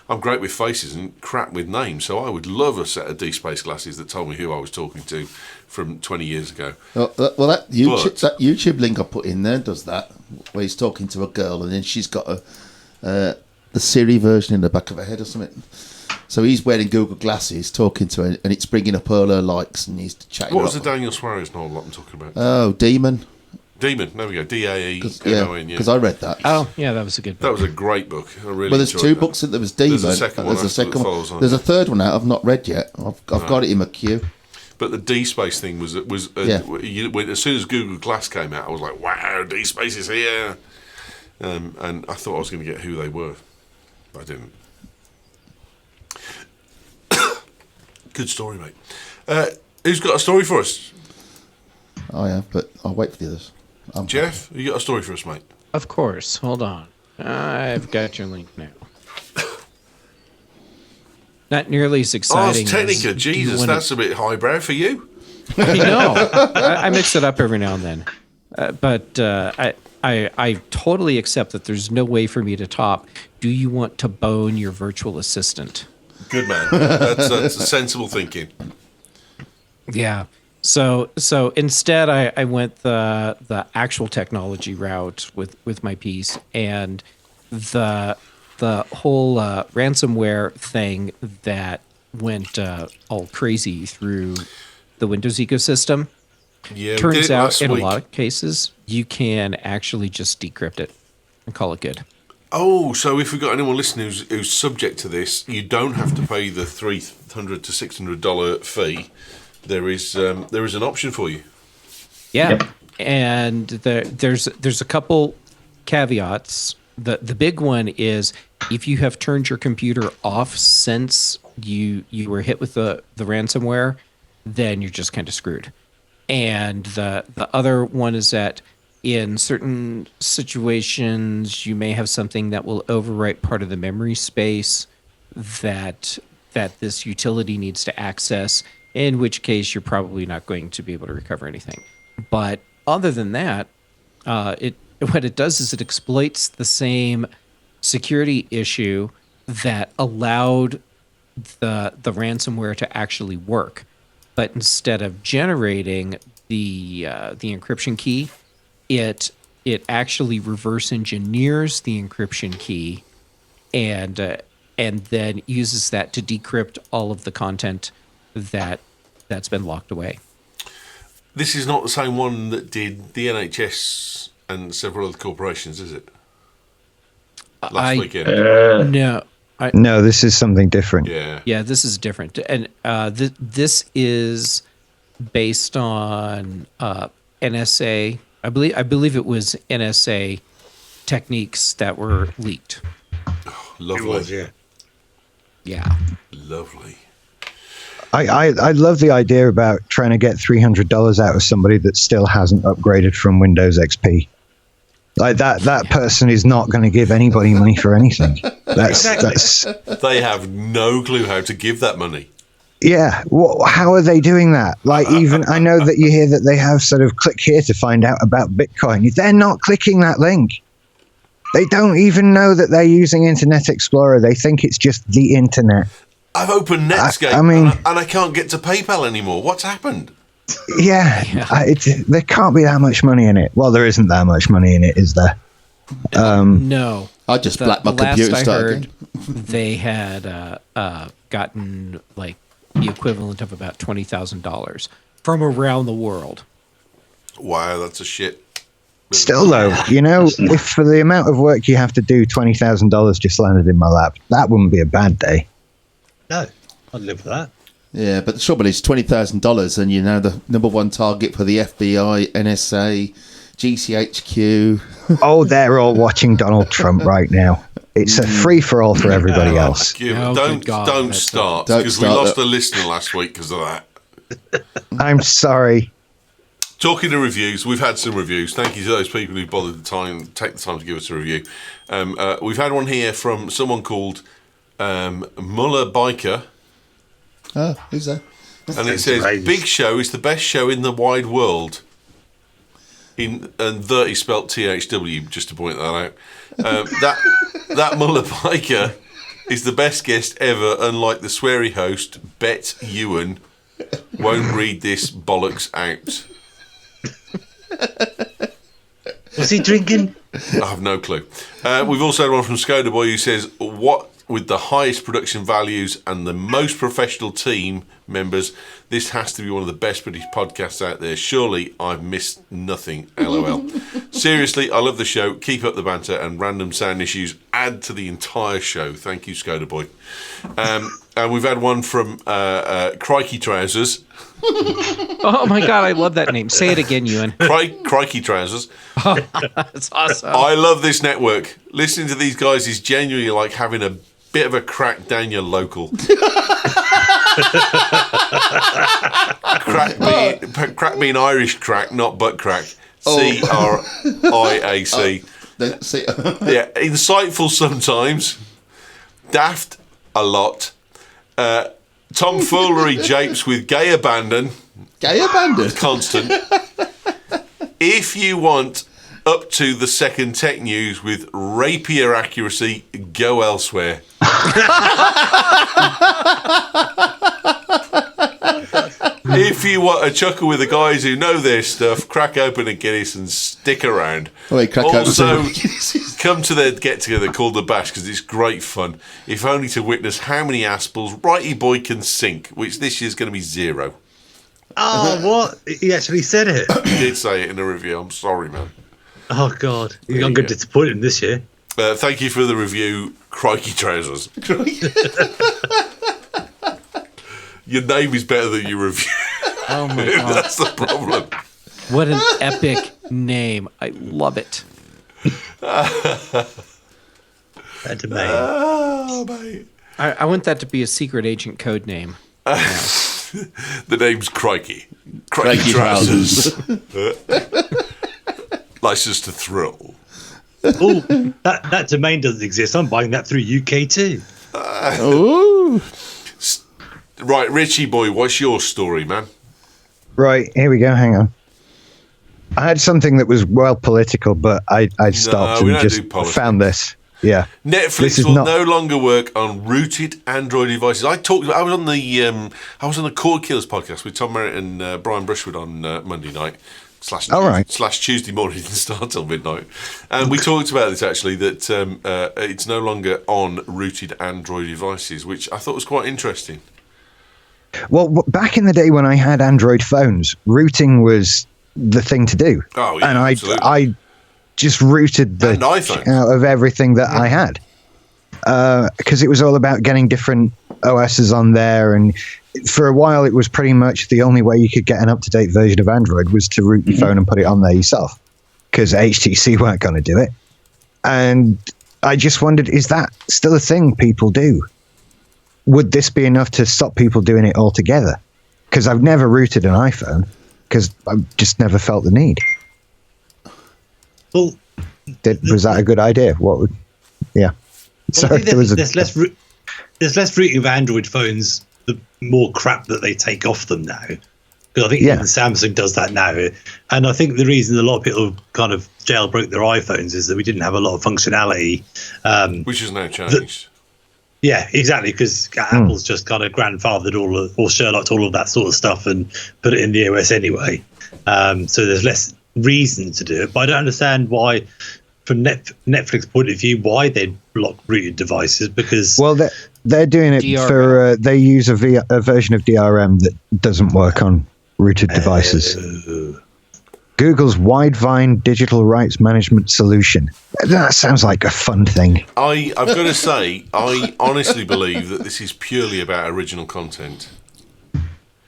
I'm great with faces and crap with names, so I would love a set of D-Space glasses that told me who I was talking to from 20 years ago. Well, that YouTube link I put in there does that, where he's talking to a girl, and then she's got the Siri version in the back of her head or something. So he's wearing Google glasses, talking to her, and it's bringing up all her likes, and he's chatting. What was the Daniel Suarez novel I'm talking about? Oh, Demon. There we go. D-A-E-M-O-N. Because I read that. Oh, yeah, that was a good book. That was a great book. I really well, there's enjoyed two that. books. There was Demon. There's a second one. There's a second one. On There's it. a third one out I've not read yet. I've got it in my queue. But the D-Space thing was as soon as Google Glass came out, I was like, wow, D-Space is here. And I thought I was going to get who they were. But I didn't. Good story, mate. Who's got a story for us? I have, but I'll wait for the others. Jeff, you got a story for us, mate? Of course. Hold on. I've got your link now. Not nearly as Oh, exciting. it's Technica. as, Jesus, that's a bit highbrow for you. I know. I mix it up every now and then. But I totally accept that there's no way for me to top. Do you want to bone your virtual assistant? Good man. That's sensible thinking. Yeah. So instead, I went the actual technology route with my piece, and the whole ransomware thing that went all crazy through the Windows ecosystem. Yeah, we did Turns it out last in a week. lot of cases, you can actually just decrypt it and call it good. Oh, so if we've got anyone listening who's subject to this, you don't have to pay the $300 to $600 fee. There is an option for you. Yeah, Yep. and there's a couple caveats. The big one is if you have turned your computer off since you were hit with the ransomware, then you're just kind of screwed. And the other one is that in certain situations, you may have something that will overwrite part of the memory space that this utility needs to access, in which case you're probably not going to be able to recover anything. But other than that, what it does is it exploits the same security issue that allowed the ransomware to actually work. But instead of generating the encryption key, it actually reverse engineers the encryption key, and then uses that to decrypt all of the content that's been locked away. This is not the same one that did the NHS and several other corporations, is it? Last weekend. No. No, this is something different. Yeah. This is different, and this is based on NSA. I believe it was NSA techniques that were leaked. Lovely. It was, yeah. Yeah. Lovely. I love the idea about trying to get $300 out of somebody that still hasn't upgraded from Windows XP. Like that person is not going to give anybody money for anything. That's They have no clue how to give that money. yeah. How are they doing that? Like, even I know that you hear that they have sort of click here to find out about Bitcoin. They're not clicking that link. They don't even know that they're using Internet Explorer. They think it's just the internet. I've opened Netscape and I can't get to PayPal anymore. What's happened? Yeah. There can't be that much money in it. Well, there isn't that much money in it, is there? No. I just blacked my the last computer I start heard, again. they had gotten like the equivalent of about $20,000 from around the world. Wow, that's a shit. Still, though, if for the amount of work you have to do, $20,000 just landed in my lap, that wouldn't be a bad day. No, I'd live for that. Yeah, but the trouble is $20,000, and you're now the number one target for the FBI, NSA, GCHQ. Oh, they're all watching Donald Trump right now. It's a free for all for everybody else. Don't start, because we lost a listener last week because of that. I'm sorry. Talking to reviews, we've had some reviews. Thank you to those people who take the time to give us a review. We've had one here from someone called Muller Biker, Oh, who's that? and it says, "Big Show is the best show in the wide world." And the is spelt THW, just to point that out. That Muller Biker is the best guest ever, unlike the sweary host, Bet Ewan, won't read this bollocks out. Was he drinking? I have no clue. We've also had one from Skoda Boy who says, "What with the highest production values and the most professional team members, this has to be one of the best British podcasts out there. Surely I've missed nothing. LOL." Seriously, I love the show. Keep up the banter, and random sound issues add to the entire show. Thank you, Skoda Boy. And we've had one from Crikey Trousers. Oh my God, I love that name. Say it again, Ewan. Crikey Trousers. That's awesome. I love this network. Listening to these guys is genuinely like having a bit of a crack down your local. Crack being Irish crack, not butt crack. CRIAC. Yeah, insightful sometimes, daft a lot, tomfoolery japes with gay abandon. Gay abandon? Constant. If you want up to the second tech news with rapier accuracy, go elsewhere. If you want a chuckle with the guys who know their stuff, crack open a Guinness and stick around. Also, come to their get-together called The Bash, because it's great fun, if only to witness how many aspals Righty Boy can sink, which this year's going to be 0. Oh, what? He actually said it? He did say it in a review. I'm sorry, man. Oh, God. I'm going to disappoint him this year. Thank you for the review, Crikey Trousers. Your name is better than your review. Oh, my God. That's the problem. What an epic name. I love it. Oh, mate. I want that to be a secret agent code name. The name's Crikey. Crikey Trousers. License to thrill. Oh, that domain doesn't exist. I'm buying that through UK too. Ooh. Right, Richie boy, what's your story, man? Right, here we go. Hang on. I had something that was well political, but I stopped and just found this. Yeah, Netflix will no longer work on rooted Android devices. I was on the Cord Killers podcast with Tom Merritt and Brian Brushwood on Monday night slash Tuesday morning, didn't start till midnight, and we talked about this actually, that it's no longer on rooted Android devices, which I thought was quite interesting. Well, back in the day when I had Android phones, rooting was the thing to do. Oh, yeah, and absolutely. I just rooted the out of everything that I had, because it was all about getting different OSs on there, and for a while it was pretty much the only way you could get an up-to-date version of Android was to root your phone and put it on there yourself, because HTC weren't going to do it. And I just wondered, is that still a thing people do? Would this be enough to stop people doing it altogether? Because I've never rooted an iPhone, because I've just never felt the need. Well, was that a good idea? Yeah. Well, I think there's less rooting of Android phones, the more crap that they take off them now. Because I think even Samsung does that now. And I think the reason a lot of people kind of jailbroke their iPhones is that we didn't have a lot of functionality. Which has now changed. Yeah, exactly, because Apple's just kind of grandfathered or Sherlocked all of that sort of stuff and put it in the OS anyway. So there's less reason to do it. But I don't understand why, from Netflix point of view, why they'd block rooted devices, because... Well, they're doing it for... they use a version of DRM that doesn't work on rooted devices. Google's Widevine Digital Rights Management Solution. That sounds like a fun thing. I've got to say, I honestly believe that this is purely about original content.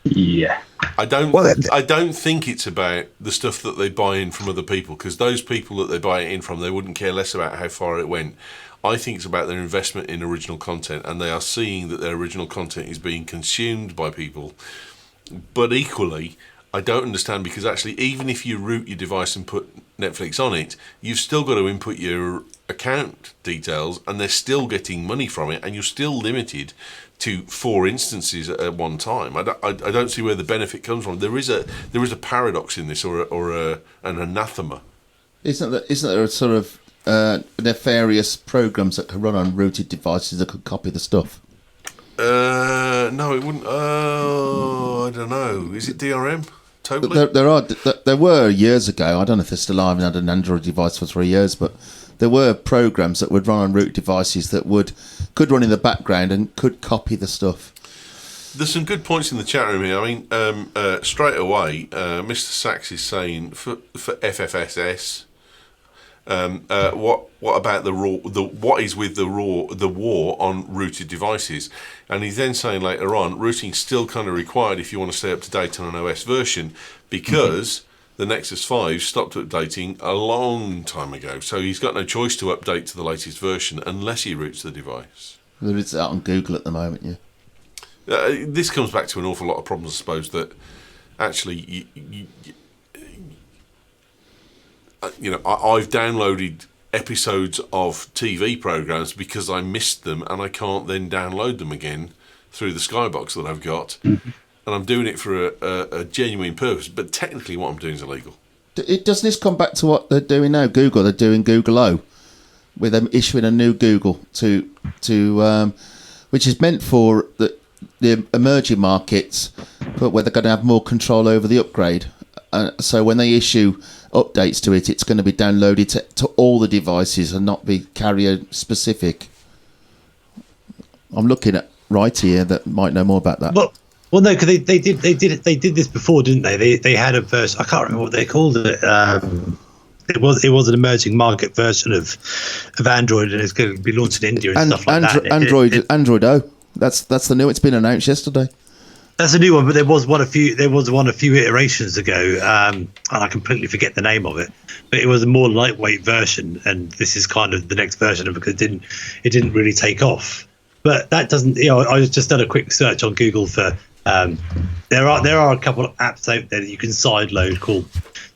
Yeah. I don't think it's about the stuff that they buy in from other people, because those people that they buy it in from, they wouldn't care less about how far it went. I think it's about their investment in original content, and they are seeing that their original content is being consumed by people. But equally, I don't understand, because actually, even if you root your device and put Netflix on it, you've still got to input your account details, and they're still getting money from it, and you're still limited to 4 instances at one time. I don't see where the benefit comes from. There is a paradox in this, or an anathema. Isn't there a sort of nefarious programs that can run on rooted devices that could copy the stuff? No, it wouldn't. I don't know. Is it DRM? Totally. There were years ago. I don't know if they're still alive and had an Android device for 3 years, but there were programs that would run on root devices that could run in the background and could copy the stuff. There's some good points in the chat room here. I mean, straight away, Mr. Sachs is saying for FFSS. What about what is with the war on rooted devices? And he's then saying later on, routing's still kind of required if you want to stay up to date on an OS version, because the Nexus 5 stopped updating a long time ago. So he's got no choice to update to the latest version unless he roots the device. It's out on Google at the moment, yeah. This comes back to an awful lot of problems, I suppose, that actually, I've downloaded episodes of TV programs because I missed them and I can't then download them again through the Skybox that I've got. And I'm doing it for a genuine purpose, but technically what I'm doing is illegal. Does this come back to what they're doing now? Google, they're doing Google O, with them issuing a new Google to which is meant for the emerging markets, but where they're going to have more control over the upgrade. So when they issue updates to it, it's going to be downloaded to all the devices and not be carrier specific. I'm looking at right here that might know more about that. Well, no, because they did this before, didn't they? They had a version. I can't remember what they called it. It was an emerging market version of Android, and it's going to be launched in India and stuff like that. Android O. That's the new. It's been announced yesterday. That's a new one, but there was one a few iterations ago, and I completely forget the name of it. But it was a more lightweight version, and this is kind of the next version of it because it didn't really take off. But that doesn't. I just done a quick search on Google for. There are a couple of apps out there that you can sideload called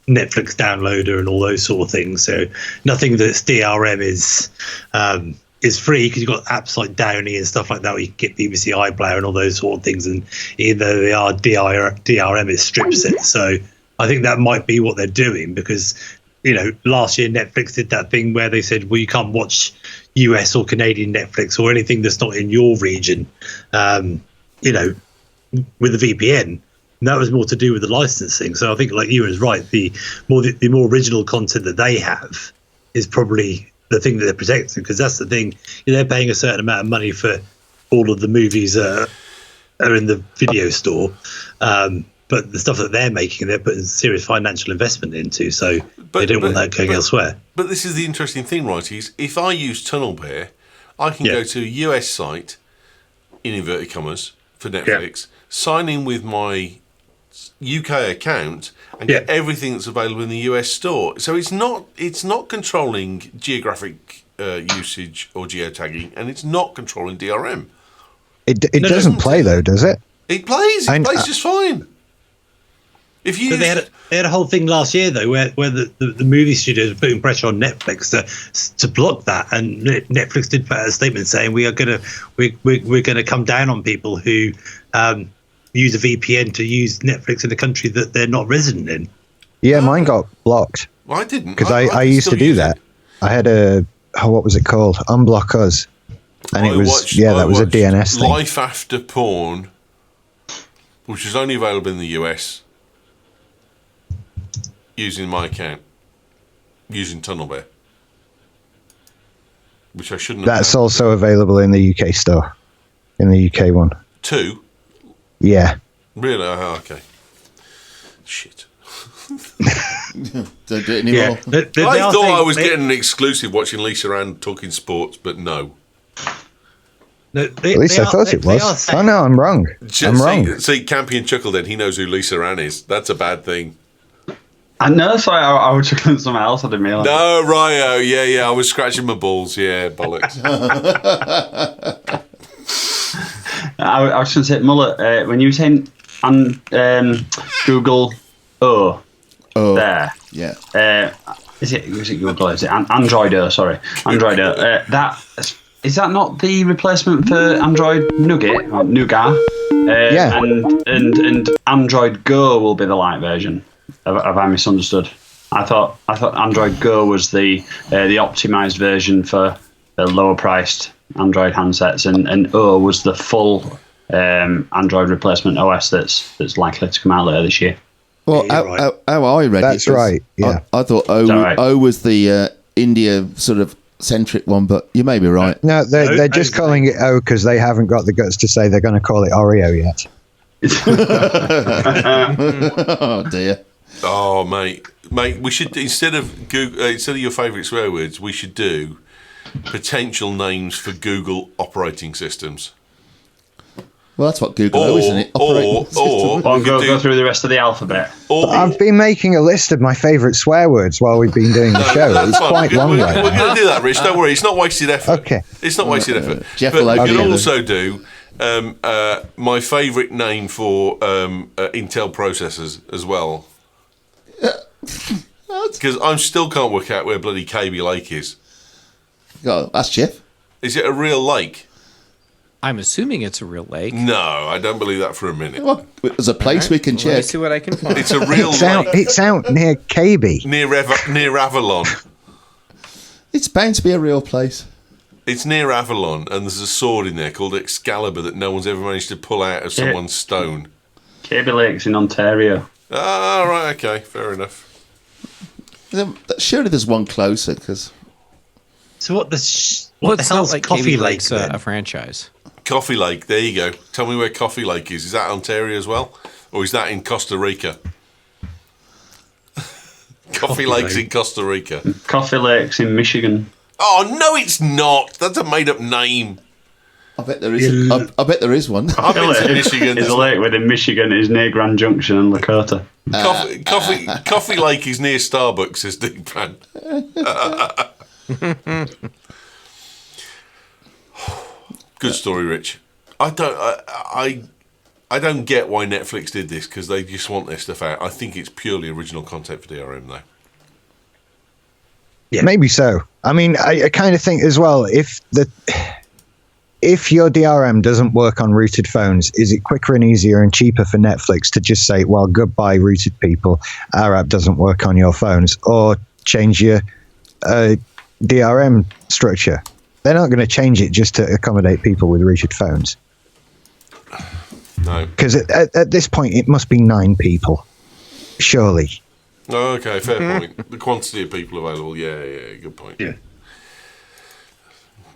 Netflix Downloader and all those sort of things. So nothing that's DRM is free, because you've got apps like Downy and stuff like that where you can get BBC iPlayer and all those sort of things, and even though they are DRM, it strips it. So I think that might be what they're doing, because last year Netflix did that thing where they said, well, you can't watch US or Canadian Netflix or anything that's not in your region with the VPN. And that was more to do with the licensing. So I think, like you was right, the more original content that they have is probably the thing that they're protecting, because that's the thing. They're paying a certain amount of money for all of the movies are in the video store, but the stuff that they're making, they're putting serious financial investment into, so they don't want that going elsewhere. But this is the interesting thing, right, is if I use TunnelBear, I can go to a US site, in inverted commas, for Netflix, sign in with my UK account and get everything that's available in the US store. So it's not controlling geographic usage or geotagging, and it's not controlling DRM. It doesn't play though, does it? It plays. It plays just fine. If you they had a whole thing last year though, where the movie studios were putting pressure on Netflix to block that, and Netflix did put out a statement saying we're gonna come down on people who use a VPN to use Netflix in a country that they're not resident in. Yeah, mine got blocked. Well, I didn't, because I used to do that. I had what was it called? Unblock Us, and that was a DNS thing. Life After Porn, which is only available in the US, using my account, using TunnelBear, which I shouldn't have. That's also available in the UK store, in the UK one. Two? Yeah. Really? Oh, okay. Shit. Don't do it anymore. I thought I was getting an exclusive watching Lisa Ann talking sports, but no. At least I thought it was. Oh no, I'm wrong. See, Campion chuckled then. He knows who Lisa Ann is. That's a bad thing. I know, sorry, I was chuckling at something else. I didn't realise. No, Ryo, yeah, I was scratching my balls. Yeah, bollocks. I was going to say, Mullet, when you were saying Google O, there. Yeah. Was it Google? Is it Android O? Sorry, Android O. Is that not the replacement for Android Nougat or Nougat? Yeah. And Android Go will be the light version. Have I misunderstood? I thought Android Go was the optimized version for the lower priced Android handsets, and O was the full Android replacement OS that's likely to come out later this year. Well, how I read that's it was, right. Yeah, I thought O was the India sort of centric one, but you may be right. No, they're just calling it O because they haven't got the guts to say they're going to call it Oreo yet. Oh dear. Oh mate, we should instead of your favourite swear words, we should do potential names for Google operating systems. Well, that's what Google is, isn't it? Or go through the rest of the alphabet. I've been making a list of my favourite swear words while we've been doing the show. It's quite long right now. We're going to do that, Rich. Don't worry. It's not wasted effort. Okay. It's not wasted effort. Jeff but will you can okay. also do My favourite name for Intel processors as well. Because I still can't work out where bloody KB Lake is. Oh, that's Jeff. Is it a real lake? I'm assuming it's a real lake. No, I don't believe that for a minute. Well, there's a place we can Let me check. see what I can find. It's a real lake It's out near KB. near Avalon. It's bound to be a real place. It's near Avalon, and there's a sword in there called Excalibur that no one's ever managed to pull out of someone's stone. Cable Lake's in Ontario. Ah, right, okay, fair enough. Surely there's one closer, because... So what Well, the it's not hell's like Coffee Coffee Lake Lake's then? a franchise. Coffee Lake, there you go. Tell me where Coffee Lake is. Is that Ontario as well? Or is that in Costa Rica? Coffee Lake's Lake. in Costa Rica. Coffee Lake's in Michigan. Oh, no, it's not. That's a made-up name. I bet there is. I bet there is one. I've been to Michigan. Is a lake within Michigan. Is near Grand Junction and Lakota. Coffee Lake is near Starbucks, says Deep Pan. Good story, Rich. I don't get why Netflix did this, because they just want their stuff out. I think it's purely original content for DRM, though. Yeah. Maybe so. I mean, I kind of think as well, if your DRM doesn't work on rooted phones, is it quicker and easier and cheaper for Netflix to just say, well, goodbye, rooted people, our app doesn't work on your phones, or change your DRM structure? They're not going to change it just to accommodate people with rooted phones. No. Because at this point, it must be 9 people, surely. Oh, okay, fair point. The quantity of people available, yeah, good point. Yeah.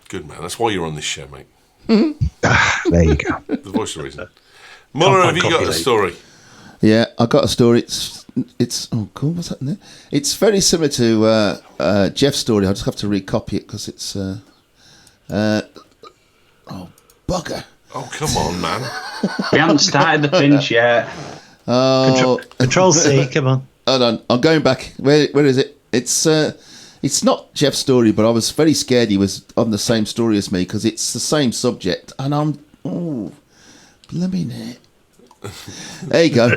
Good, man. That's why you're on this show, mate. There you go. The voice of reason. Muller, have you got a story? Yeah, I got a story. It's oh cool. What's that in there? It's very similar to Jeff's story. I just have to recopy it because it's oh bugger. Oh, come on, man. We haven't started the pinch yet. Oh, Control C, come on. hold on. I'm going back. Where is it? It's not Jeff's story, but I was very scared he was on the same story as me because it's the same subject, and I'm blimey. There you go.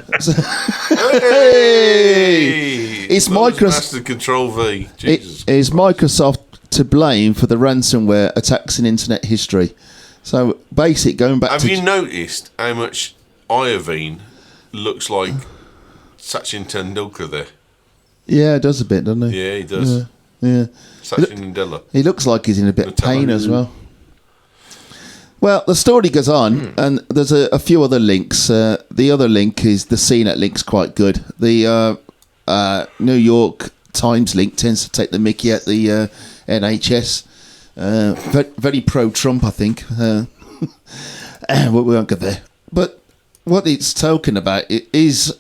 Hey! It's Microsoft. Microsoft. Master Control V. Jesus. Is Microsoft to blame for the ransomware attacks in internet history? So, going back Have to... you noticed how much iodine looks like Sachin Tendulkar there? Yeah, it does a bit, doesn't he? Yeah, he does. Yeah. Sachin Tendulkar. He looks like he's in a bit of Nutella. pain as well. Well, the story goes on, and there's a few other links. The other link is the CNET link's quite good. The New York Times link tends to take the mickey at the NHS. Very pro-Trump, I think. We won't go there. But what it's talking about is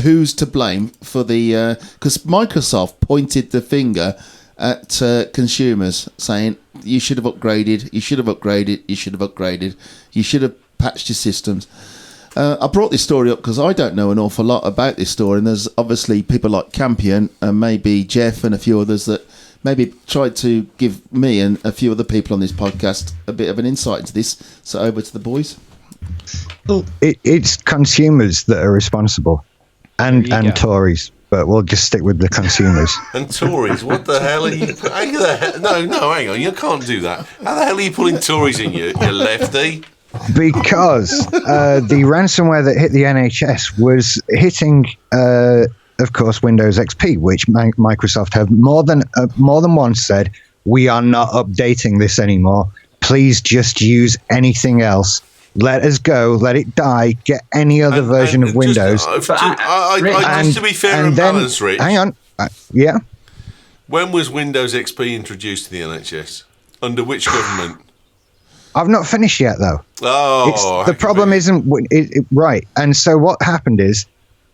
who's to blame for the... Because Microsoft pointed the finger at consumers, saying, you should have upgraded, you should have upgraded, you should have upgraded, you should have patched your systems. I brought this story up because I don't know an awful lot about this story, and there's obviously people like Campion and maybe Jeff and a few others that maybe tried to give me and a few other people on this podcast a bit of an insight into this. So over to the boys. Well, It's consumers that are responsible, and There you go. Tories. But we'll just stick with the consumers. And Tories, what the hell are you... No, hang on, you can't do that. How the hell are you pulling Tories in, you lefty? Because the ransomware that hit the NHS was hitting, of course, Windows XP, which Microsoft have more than once said, we are not updating this anymore. Please just use anything else. Let us go. Let it die. Get any other version of Windows. Just to be fair and balanced, Rich. Hang on. Yeah. When was Windows XP introduced to the NHS? Under which government? I've not finished yet, though. Oh, the problem isn't right. And so what happened is,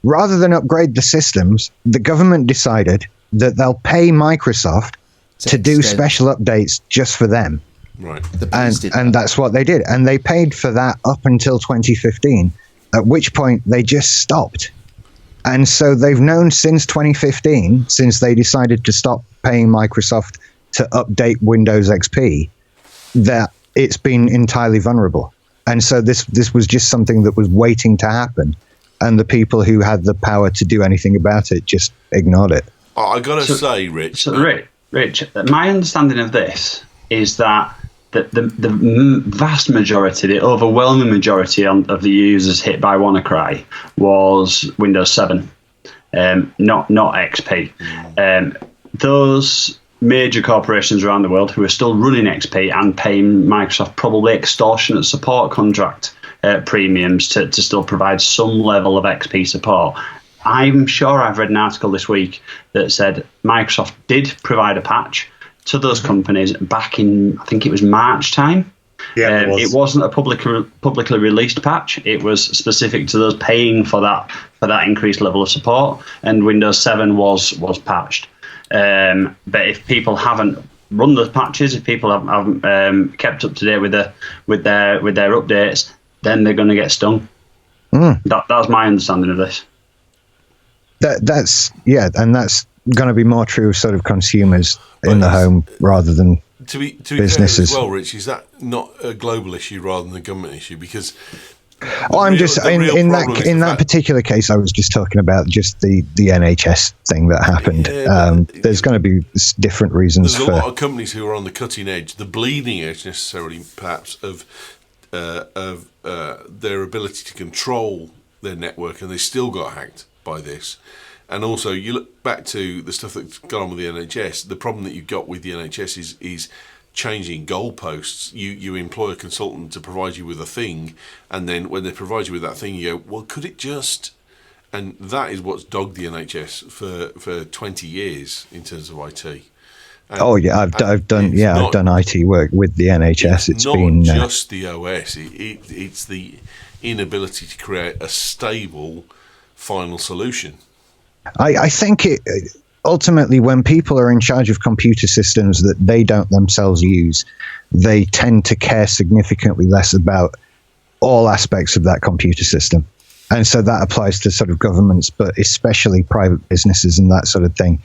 rather than upgrade the systems, the government decided that they'll pay Microsoft to do special updates just for them. Right. And that's what they did. And they paid for that up until 2015, at which point they just stopped. And so they've known since 2015, since they decided to stop paying Microsoft to update Windows XP, that it's been entirely vulnerable. And so this was just something that was waiting to happen, and the people who had the power to do anything about it just ignored it. I got to say, Rich. So, Rich, my understanding of this is that the vast majority, the overwhelming majority of the users hit by WannaCry was Windows 7, not XP. Those major corporations around the world who are still running XP and paying Microsoft probably extortionate support contract premiums to still provide some level of XP support. I'm sure I've read an article this week that said Microsoft did provide a patch to those companies back in, I think it was March time. Yeah, it wasn't a publicly released patch. It was specific to those paying for that increased level of support, and Windows 7 was patched. But if people haven't run those patches, if people haven't kept up to date with their updates, then they're going to get stung. That's my understanding of this. That's and that's going to be more true of sort of consumers in the home rather than to be businesses. Fair as well, Rich, is that not a global issue rather than a government issue? Because I'm just in that particular case, I was just talking about just the NHS thing that happened. There's going to be different reasons. There's a lot of companies who are on the cutting edge, the bleeding edge, necessarily perhaps of their ability to control their network, and they still got hacked by this. And also, you look back to the stuff that's gone on with the NHS. The problem that you've got with the NHS is changing goalposts. You employ a consultant to provide you with a thing, and then when they provide you with that thing, you go, well, could it just... And that is what's dogged the NHS for 20 years in terms of IT. And, I've done IT work with the NHS. It's not been just the OS. It's the inability to create a stable final solution. I think ultimately, when people are in charge of computer systems that they don't themselves use, they tend to care significantly less about all aspects of that computer system. And so that applies to sort of governments, but especially private businesses and that sort of thing.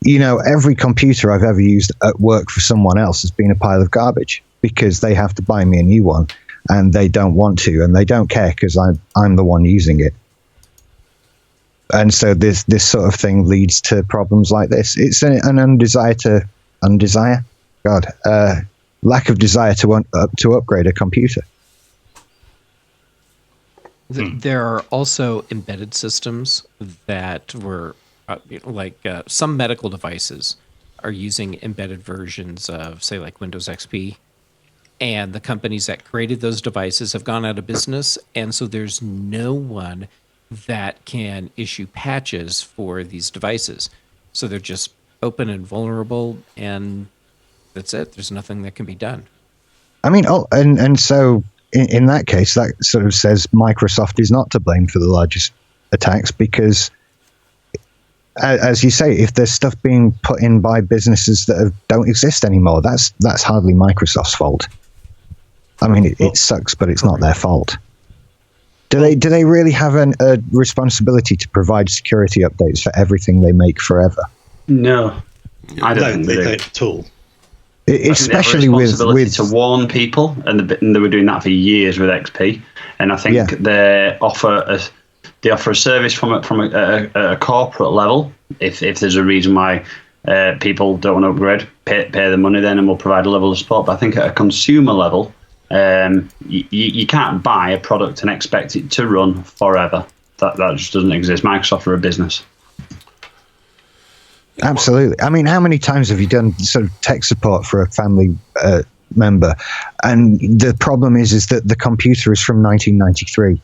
You know, every computer I've ever used at work for someone else has been a pile of garbage because they have to buy me a new one and they don't want to, and they don't care because I'm the one using it. And so this sort of thing leads to problems like this. It's an lack of desire to upgrade a computer. There are also embedded systems that were some medical devices are using embedded versions of, say, like Windows XP. And the companies that created those devices have gone out of business. And so there's no one that can issue patches for these devices. So they're just open and vulnerable, and that's it. There's nothing that can be done. I mean, and so in that case, that sort of says Microsoft is not to blame for the largest attacks because, as you say, if there's stuff being put in by businesses that don't exist anymore, that's hardly Microsoft's fault. I mean, it sucks, but it's not their fault. Do they really have a responsibility to provide security updates for everything they make forever? No, I don't think they they do. don't at all. Especially with to warn people, and they were doing that for years with XP. And I think they offer a service from a corporate level. If there's a reason why people don't want to upgrade, pay the money then, and we'll provide a level of support. But I think at a consumer level, you can't buy a product and expect it to run forever. That just doesn't exist. Microsoft are a business. Absolutely. I mean, how many times have you done sort of tech support for a family member, and the problem is that the computer is from 1993?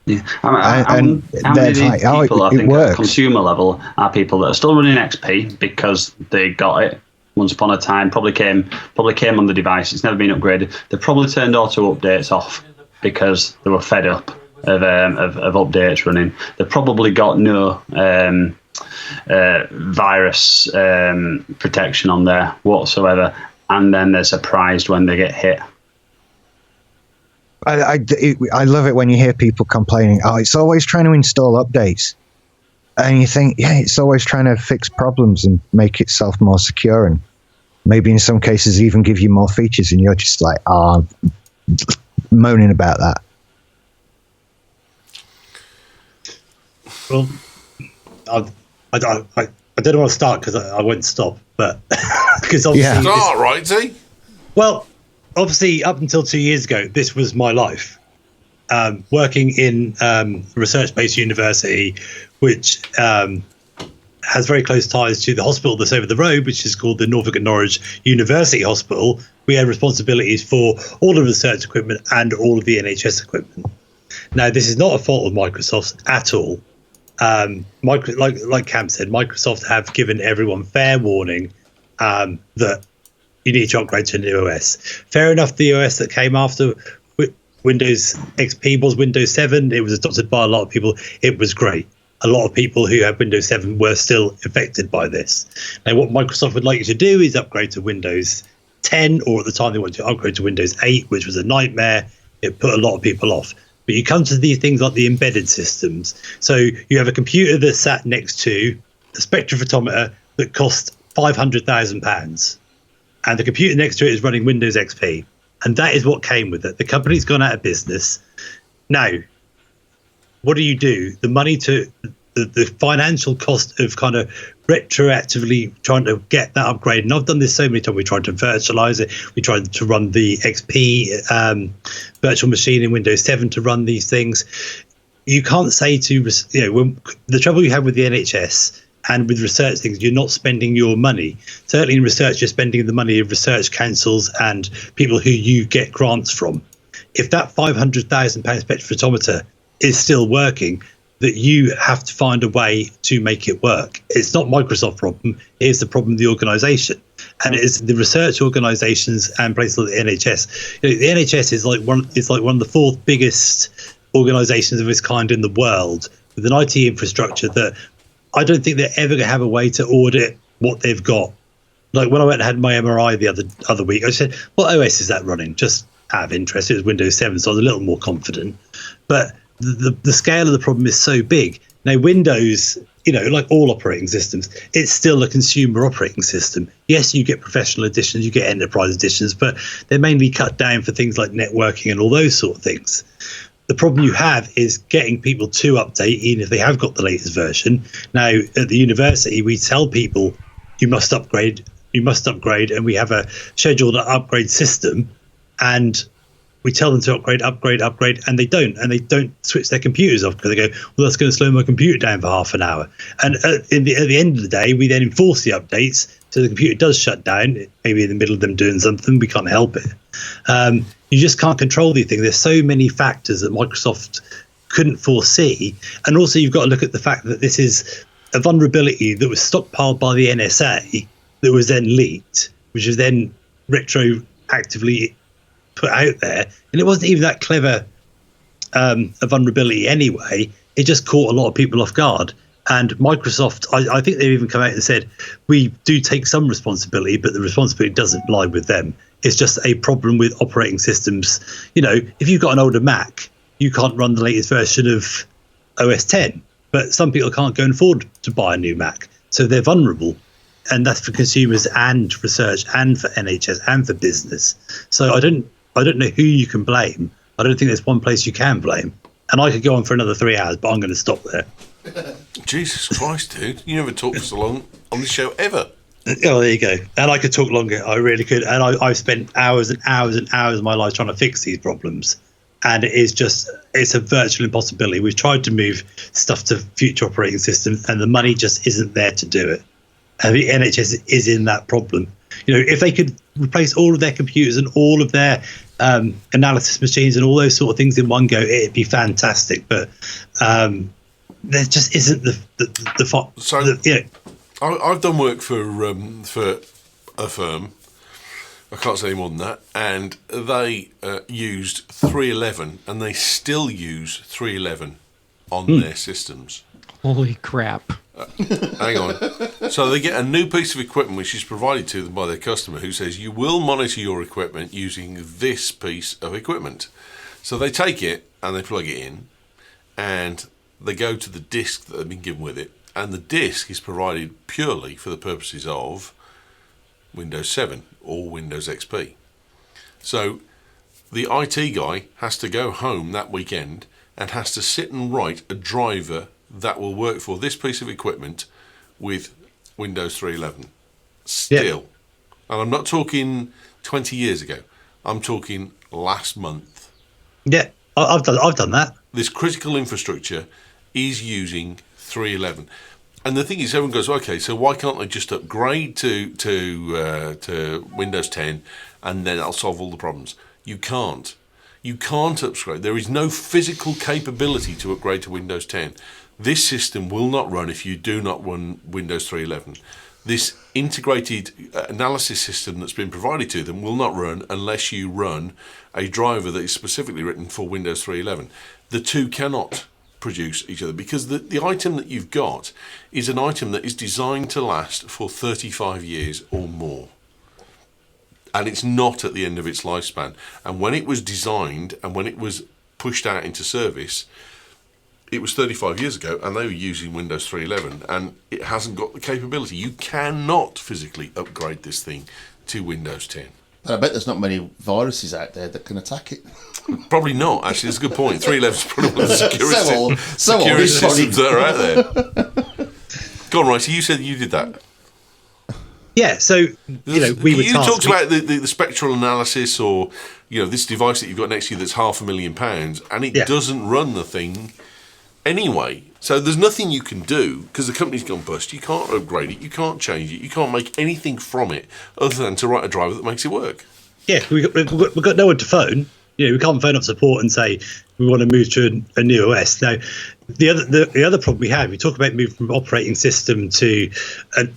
Yeah, how many of these people I think at consumer level are people that are still running XP because they got it once upon a time, probably came on the device. It's never been upgraded. They probably turned auto updates off because they were fed up of updates running. They probably got no virus protection on there whatsoever, and then they're surprised when they get hit. I love it when you hear people complaining, it's always trying to install updates. And you think, it's always trying to fix problems and make itself more secure, and maybe in some cases even give you more features, and you're just like, moaning about that? Well, I don't know where to start because I won't stop, but because obviously, Yeah. Start, righty. well, obviously, up until 2 years ago, this was my life. Working in a research-based university, which has very close ties to the hospital that's over the road, which is called the Norfolk and Norwich University Hospital. We had responsibilities for all the research equipment and all of the NHS equipment. Now, this is not a fault of Microsoft's at all. Like Cam said, Microsoft have given everyone fair warning that you need to upgrade to a new OS. Fair enough, the OS that came after Windows XP was Windows 7. It was adopted by a lot of people. It was great. A lot of people who had Windows 7 were still affected by this. Now, what Microsoft would like you to do is upgrade to Windows 10, or at the time they wanted to upgrade to Windows 8, which was a nightmare. It put a lot of people off. But you come to these things like the embedded systems. So you have a computer that's sat next to a spectrophotometer that costs £500,000. And the computer next to it is running Windows XP. And that is what came with it. The company's gone out of business. Now, what do? The money to the financial cost of kind of retroactively trying to get that upgrade. And I've done this so many times. We tried to virtualize it. We tried to run the XP virtual machine in Windows 7 to run these things. You can't say to, when the trouble you have with the NHS and with research things, you're not spending your money. Certainly in research, you're spending the money of research councils and people who you get grants from. If that £500,000 spectrophotometer is still working, that you have to find a way to make it work. It's not Microsoft's problem. It is the problem of the organisation. And it is the research organisations and places like the NHS. The NHS is like one of the fourth biggest organisations of its kind in the world, with an IT infrastructure that I don't think they're ever going to have a way to audit what they've got. Like when I went and had my MRI the other week, I said, "What OS is that running?" Just out of interest. It was Windows 7, so I was a little more confident. But the scale of the problem is so big. Now, Windows, like all operating systems, it's still a consumer operating system. Yes, you get professional editions, you get enterprise editions, but they're mainly cut down for things like networking and all those sort of things. The problem you have is getting people to update, even if they have got the latest version. Now, at the university, we tell people you must upgrade, and we have a scheduled upgrade system, and we tell them to upgrade, and they don't switch their computers off because they go, well, that's going to slow my computer down for half an hour. And at the end of the day, we then enforce the updates, so the computer does shut down, maybe in the middle of them doing something. We can't help it. You just can't control these things. There's so many factors that Microsoft couldn't foresee. And also you've got to look at the fact that this is a vulnerability that was stockpiled by the NSA that was then leaked, which was then retroactively put out there. And it wasn't even that clever a vulnerability anyway. It just caught a lot of people off guard. And Microsoft, I think they've even come out and said, we do take some responsibility, but the responsibility doesn't lie with them. It's just a problem with operating systems. If you've got an older Mac, you can't run the latest version of OS 10, but some people can't go and afford to buy a new Mac. So they're vulnerable. And that's for consumers and research and for NHS and for business. So I don't know who you can blame. I don't think there's one place you can blame. And I could go on for another 3 hours, but I'm going to stop there. Jesus Christ, dude. You never talked for so long on this show ever. Oh, there you go. And I could talk longer. I really could. And I've spent hours and hours and hours of my life trying to fix these problems. And it's a virtual impossibility. We've tried to move stuff to future operating systems, and the money just isn't there to do it. And the NHS is in that problem. If they could replace all of their computers and all of their analysis machines and all those sort of things in one go, it'd be fantastic. But there just isn't I've done work for a firm. I can't say any more than that. And they used 311, and they still use 311 on their systems. Holy crap. Hang on. So they get a new piece of equipment which is provided to them by their customer, who says, you will monitor your equipment using this piece of equipment. So they take it and they plug it in, and they go to the disk that they've been given with it. And the disk is provided purely for the purposes of Windows 7 or Windows XP. So the IT guy has to go home that weekend and has to sit and write a driver that will work for this piece of equipment with Windows 3.11. Still. And I'm not talking 20 years ago. I'm talking last month. Yeah, I've done that. This critical infrastructure is using 3.11. And the thing is, everyone goes, okay, so why can't I just upgrade to Windows 10 and then I'll solve all the problems? You can't. You can't upgrade. There is no physical capability to upgrade to Windows 10. This system will not run if you do not run Windows 3.11. This integrated analysis system that's been provided to them will not run unless you run a driver that is specifically written for Windows 3.11. The two cannot produce each other because the item that you've got is an item that is designed to last for 35 years or more. And it's not at the end of its lifespan. And when it was designed and when it was pushed out into service, it was 35 years ago and they were using Windows 3.11 and it hasn't got the capability. You cannot physically upgrade this thing to Windows 10. But I bet there's not many viruses out there that can attack it. Probably not, actually. That's a good point. 3.11 is probably one of the security So systems that are out there. Go on, Righty, you said you did that. Yeah, so we were you tasked. talked about the spectral analysis, or this device that you've got next to you that's £500,000, and it doesn't run the thing anyway. So there's nothing you can do because the company's gone bust. You can't upgrade it, you can't change it, you can't make anything from it other than to write a driver that makes it work. Yeah, we've got no one to phone. We can't phone up support and say we want to move to a new OS. Now, the other problem we have, we talk about moving from operating system to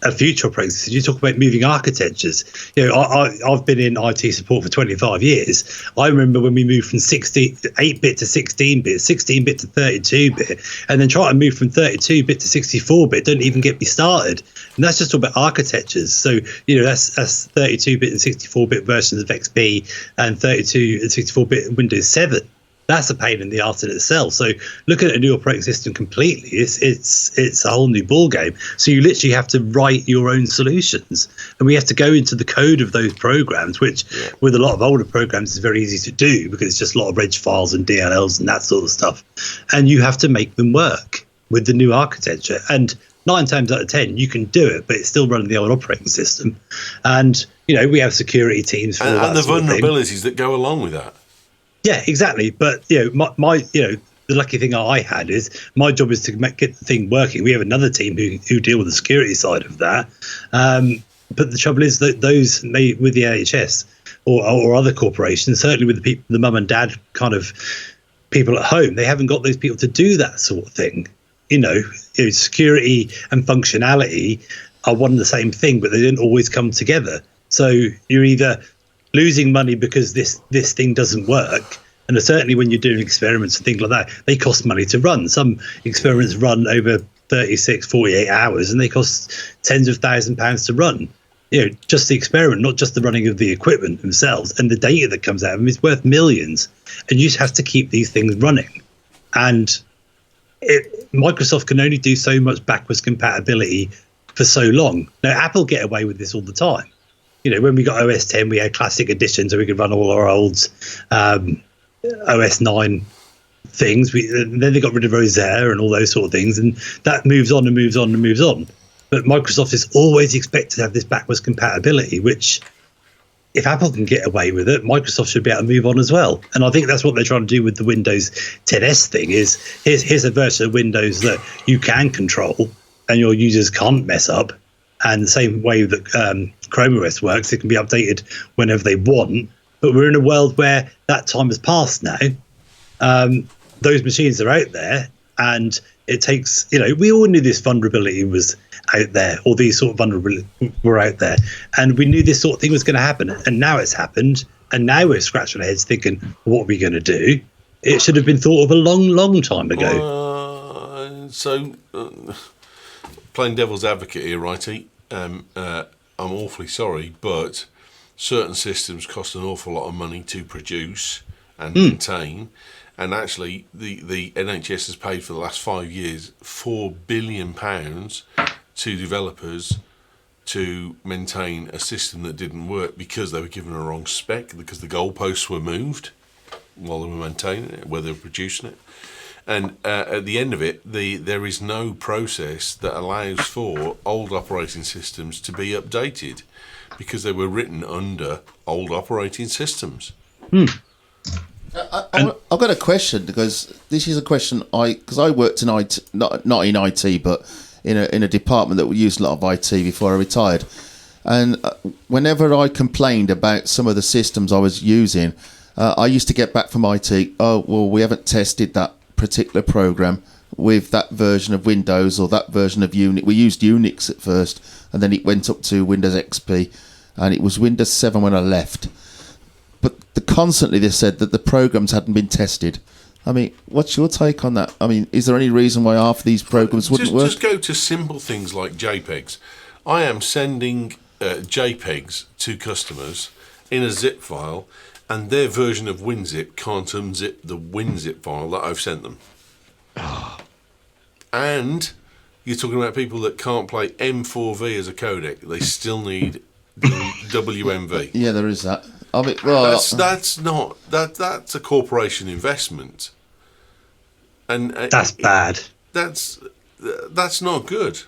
a future operating system. You talk about moving architectures. I've been in IT support for 25 years. I remember when we moved from 8-bit to 16-bit, 16-bit to 32-bit, and then try to move from 32-bit to 64-bit. Don't even get me started. And that's just all about architectures. So, that's 32-bit and 64-bit versions of XP and 32 and 64-bit Windows 7. That's a pain in the arse in itself. So looking at a new operating system completely, it's a whole new ballgame. So you literally have to write your own solutions. And we have to go into the code of those programs, which with a lot of older programs is very easy to do because it's just a lot of reg files and DLLs and that sort of stuff. And you have to make them work with the new architecture. And 9 times out of 10, you can do it, but it's still running the old operating system. And, we have security teams for all that and the sort of thing. vulnerabilities that go along with that. Yeah, exactly. But my the lucky thing I had is my job is to get the thing working. We have another team who deal with the security side of that. But the trouble is that those with the NHS or other corporations, certainly with the mum and dad kind of people at home, they haven't got those people to do that sort of thing. Security and functionality are one and the same thing, but they don't always come together. So you're either losing money because this thing doesn't work, and certainly when you're doing experiments and things like that, they cost money to run. Some experiments run over 36, 48 hours, and they cost tens of thousands of pounds to run. Just the experiment, not just the running of the equipment themselves, and the data that comes out of them is worth millions, and you just have to keep these things running. And Microsoft can only do so much backwards compatibility for so long. Now, Apple get away with this all the time. When we got OS 10, we had classic edition, so we could run all our old OS 9 things. Then they got rid of Rosetta and all those sort of things, and that moves on and moves on and moves on. But Microsoft is always expected to have this backwards compatibility, which, if Apple can get away with it, Microsoft should be able to move on as well. And I think that's what they're trying to do with the Windows 10S thing is here's a version of Windows that you can control and your users can't mess up. And the same way that Chrome OS works, it can be updated whenever they want. But we're in a world where that time has passed now. Those machines are out there, and it takes, we all knew this vulnerability was out there, or these sort of vulnerabilities were out there. And we knew this sort of thing was going to happen. And now it's happened. And now we're scratching our heads thinking, what are we going to do? It should have been thought of a long, long time ago. Playing devil's advocate here, Righty, I'm awfully sorry, but certain systems cost an awful lot of money to produce and maintain. And actually, the NHS has paid for the last 5 years £4 billion to developers to maintain a system that didn't work because they were given a wrong spec, because the goalposts were moved. while they were maintaining it, where they were producing it. And at the end of it, there is no process that allows for old operating systems to be updated because they were written under old operating systems. I've got a question, because this is a question because I worked in IT, not in IT, but in a department that we used a lot of IT before I retired. And whenever I complained about some of the systems I was using, I used to get back from IT, oh, well, we haven't tested that particular program with that version of Windows or that version of Unix. We used Unix at first, and then it went up to Windows XP, and it was Windows 7 when I left. But constantly they said that the programs hadn't been tested. I mean, what's your take on that? I mean, is there any reason why half of these programs wouldn't work? Just go to simple things like JPEGs. I am sending JPEGs to customers in a zip file, and their version of WinZip can't unzip the WinZip file that I've sent them. And you're talking about people that can't play M4V as a codec. They still need WMV. Yeah, there is that. I mean, well, that's a corporation investment, and That's bad. That's not good.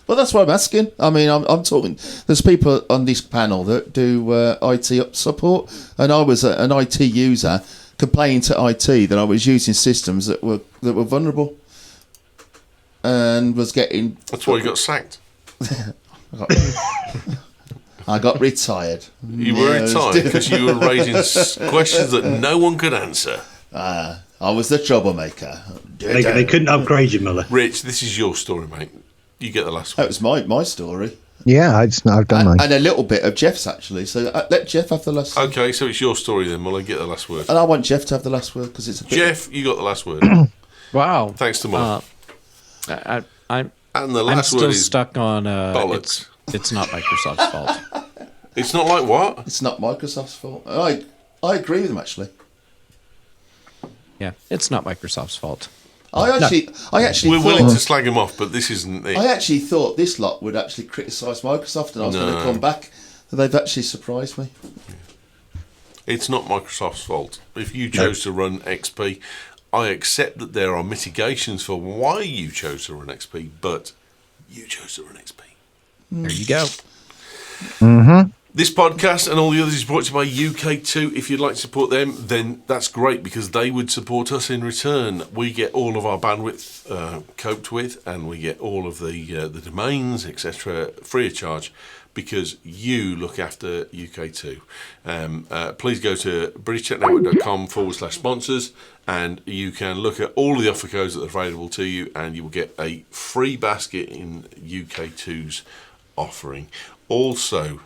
Well, that's what I'm asking. I mean, I'm talking. There's people on this panel that do IT support, and I was an IT user complaining to IT that I was using systems that were vulnerable, and was getting. That's why you got sacked. I got retired. You were retired because you were raising questions that no one could answer. I was the troublemaker. They couldn't upgrade you, Muller. Rich, this is your story, mate. You get the last one. That was my story. Yeah, I've done mine. And a little bit of Jeff's, actually. So let Jeff have the last word. Okay, so it's your story then. Well, I get the last word. And I want Jeff to have the last word because it's a bit... Jeff, you got the last word. Wow. Thanks to Mark. I'm And the last still word is stuck on bollocks. It's not Microsoft's fault. It's not like what? It's not Microsoft's fault. I agree with him, actually. Yeah, it's not Microsoft's fault. I actually We're thought, willing to slag him off, but this isn't it. I actually thought this lot would actually criticise Microsoft, and I was going to come back. They've actually surprised me. It's not Microsoft's fault. If you chose to run XP, I accept that there are mitigations for why you chose to run XP, but you chose to run XP. There you go. Mm-hmm. This podcast and all the others is brought to you by UK2. If you'd like to support them, then that's great because they would support us in return. We get all of our bandwidth coped with, and we get all of the domains, etc., free of charge because you look after UK2. Please go to BritishTechNetwork.com/sponsors, and you can look at all of the offer codes that are available to you, and you will get a free basket in UK2's offering. Also,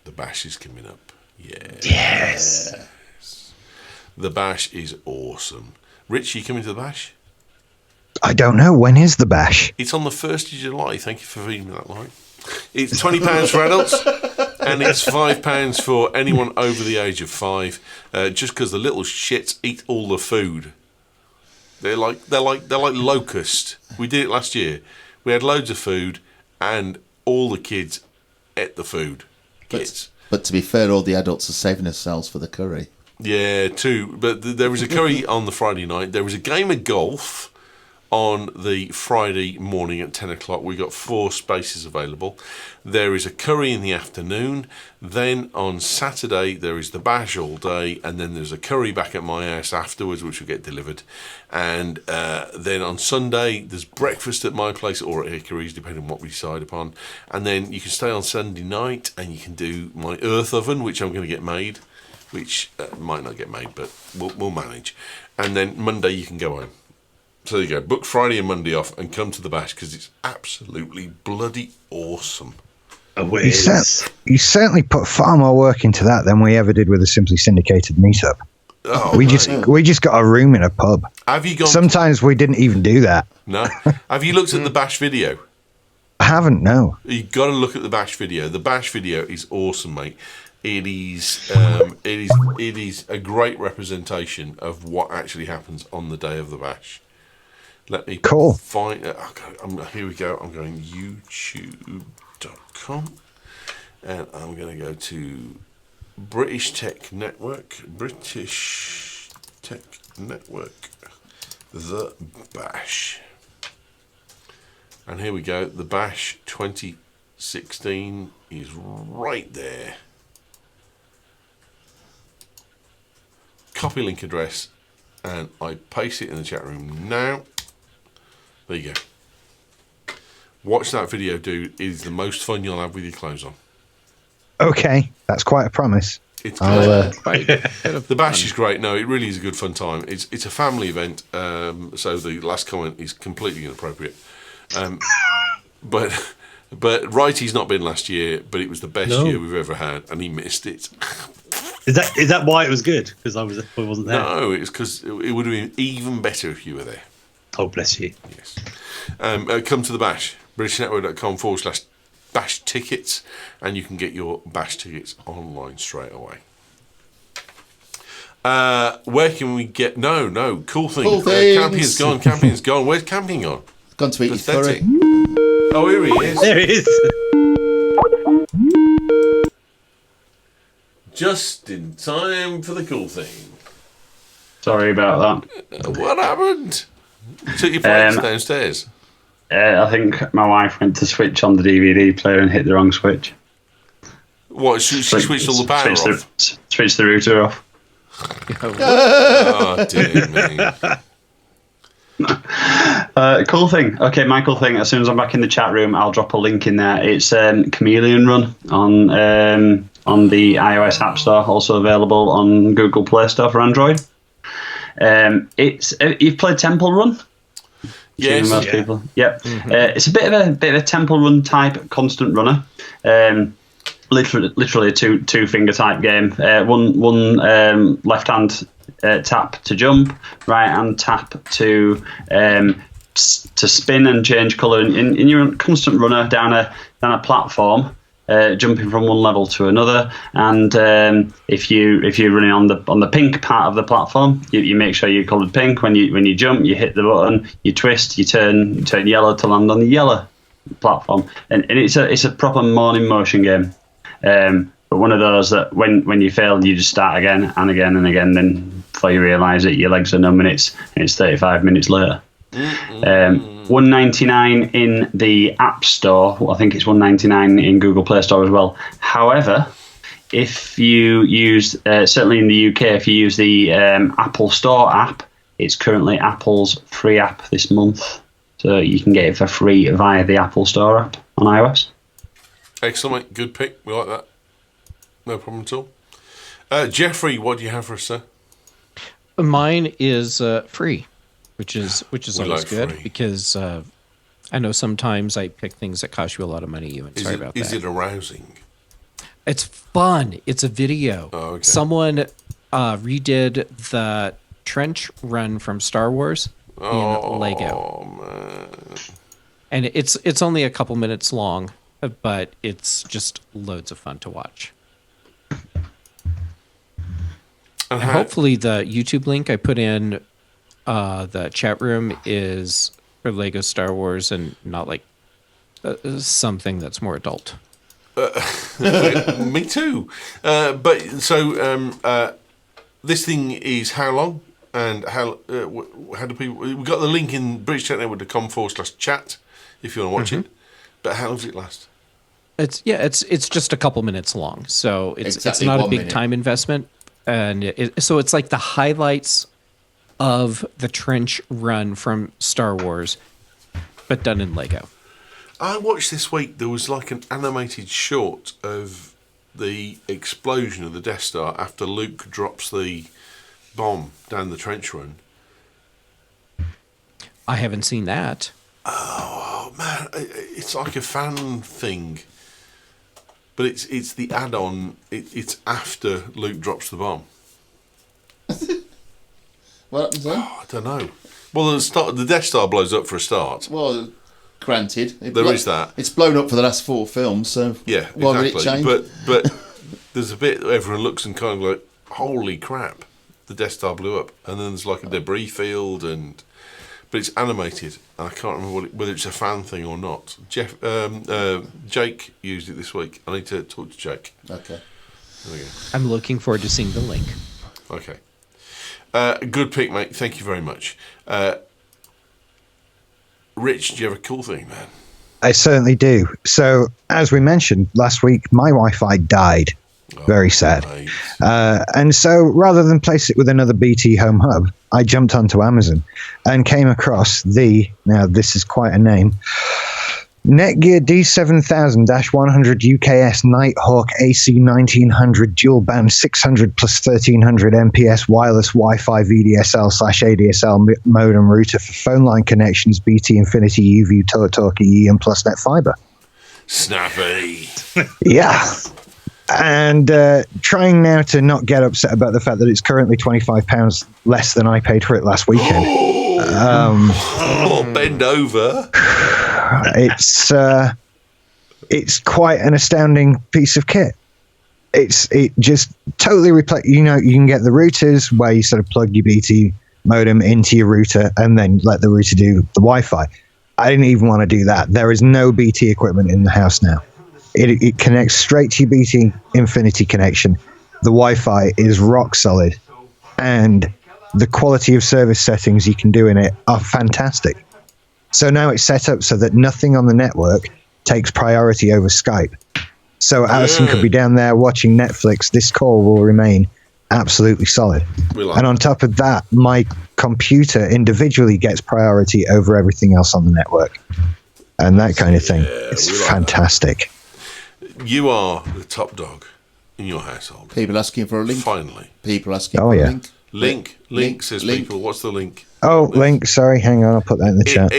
the bash is coming up. Yes. The bash is awesome. Rich, you coming to the bash? I don't know. When is the bash? It's on the 1st of July. Thank you for feeding me that line. It's £20 for adults, and it's £5 for anyone over the age of 5. Just because the little shits eat all the food. They're like locusts. We did it last year. We had loads of food, and all the kids ate the food. But to be fair, all the adults are saving themselves for the curry. Yeah, too. But there was a curry on the Friday night. There was a game of golf on the Friday morning at 10 o'clock. We got 4 spaces available. There is a curry in the afternoon. Then on Saturday, there is the bash all day. And then there's a curry back at my house afterwards, which will get delivered. And then on Sunday, there's breakfast at my place or at Hickory's, depending on what we decide upon. And then you can stay on Sunday night and you can do my earth oven, which I'm going to get made, which might not get made, but we'll manage. And then Monday, you can go home. So there you go. Book Friday and Monday off and come to the bash because it's absolutely bloody awesome. You certainly put far more work into that than we ever did with a Simply Syndicated meetup. Oh, we just got a room in a pub. Have you gone? Sometimes we didn't even do that. No. Have you looked at the bash video? I haven't. No. You've got to look at the bash video. The bash video is awesome, mate. It is a great representation of what actually happens on the day of the bash. Let me find. Here we go. I'm going YouTube.com, and I'm going to go to British Tech Network. British Tech Network, the Bash. And here we go. The Bash 2016 is right there. Copy link address, and I paste it in the chat room now. There you go. Watch that video, dude. It is the most fun you'll have with your clothes on. Okay, that's quite a promise. It's Quite a bit of the Bash fun. is great. No, it really is a good fun time. It's a family event, so the last comment is completely inappropriate. But Righty's not been last year, but it was the best year we've ever had, and he missed it. Is that why it was good? Because I wasn't there. No, it's because it would have been even better if you were there. Oh, bless you. Yes. Come to the Bash, BritishNetwork.com/Bash tickets, and you can get your Bash tickets online straight away. Where can we get? No, cool thing. Cool things. Camping's gone. Camping's gone. Where's camping gone? Gone to eat his Pathetic. curry. Oh, here he is. There it is. Just in time for the cool thing. Sorry about that. What happened? You took your plates downstairs. I think my wife went to switch on the DVD player and hit the wrong switch. What? She switched all the power off. Switched the router off. Oh, dear me. Cool thing. Okay, my cool thing. As soon as I'm back in the chat room, I'll drop a link in there. It's Chameleon Run on the iOS App Store, also available on Google Play Store for Android. It's you've played Temple Run. Yes. Most people. Yep. It's a bit of a Temple Run type constant runner. Literally a two finger type game. One left hand tap to jump, right hand tap to spin and change colour. And you're a constant runner down a platform, jumping from one level to another. And if you're running on the pink part of the platform, you make sure you're coloured pink. When you jump, you hit the button, you twist, you turn yellow to land on the yellow platform. And it's a proper morning motion game. But one of those that when you fail, you just start again and again and again. Then before you realise it, your legs are numb and it's 35 minutes later. $1.99 in the App Store. Well, I think it's $1.99 in Google Play Store as well. However, if you use certainly in the UK, if you use the Apple Store app, it's currently Apple's free app this month, so you can get it for free via the Apple Store app on iOS. Excellent, mate. Good pick. We like that. No problem at all. Jeffrey, what do you have for us, sir? Mine is free, which is We always like good free. because I know sometimes I pick things that cost you a lot of money. Sorry about that. Is it arousing? It's fun. It's a video. Oh, okay. Someone redid the trench run from Star Wars in Lego, Oh, man. and it's only a couple minutes long, but it's just loads of fun to watch. And And hopefully the YouTube link I put in the chat room is for Lego Star Wars and not like something that's more adult. Me too. But so this thing is how long and how do people? We got the link in BritishChatNetwork.com/chat if you want to watch it. But how long does it last? It's just a couple minutes long, so it's Exactly not a 1 big minute. time investment, and so it's like the highlights of the trench run from Star Wars, but done in Lego. I watched this week. There was like an animated short of the explosion of the Death Star after Luke drops the bomb down the trench run. I haven't seen that. Oh man, it's like a fan thing, but it's the add-on. It's after Luke drops the bomb. What happens then? I don't know. Well, the Death Star blows up for a start. Well, granted, There is that. It's blown up for the last 4 films, so Yeah, why would it exactly. change? But there's a bit everyone looks and kind of like, holy crap, the Death Star blew up, and then there's like a debris field, but it's animated, and I can't remember whether it's a fan thing or not. Jake used it this week. I need to talk to Jake. Okay. There we go. I'm looking forward to seeing the link. Okay. Good pick, mate. Thank you very much. Rich, do you have a cool thing, man? I certainly do. So, as we mentioned last week, my Wi-Fi died. Very sad. Right. And so, rather than place it with another BT Home Hub, I jumped onto Amazon and came across now this is quite a name, Netgear D7000-100 UKS Nighthawk AC 1900 dual band 600 plus 1300 MPS wireless Wi-Fi VDSL/ADSL modem router for phone line connections, BT Infinity, UView, TalkTalk EE, and plus Net Fiber. Snappy. Yeah. And trying now to not get upset about the fact that it's currently £25 less than I paid for it last weekend. Bend over. It's quite an astounding piece of kit. It just totally replace. You can get the routers where you sort of plug your BT modem into your router and then let the router do the Wi-Fi. I didn't even want to do that. There is no BT equipment in the house now. It connects straight to your BT Infinity connection. The Wi-Fi is rock solid, and the quality of service settings you can do in it are fantastic. So now it's set up so that nothing on the network takes priority over Skype. So Alison could be down there watching Netflix. This call will remain absolutely solid. And on top of that, my computer individually gets priority over everything else on the network. And that kind of thing. It's fantastic. You are the top dog in your household. People asking for a link. Finally. People asking for a link. Link, says people. What's the link? Oh, link. Sorry, hang on. I'll put that in the chat.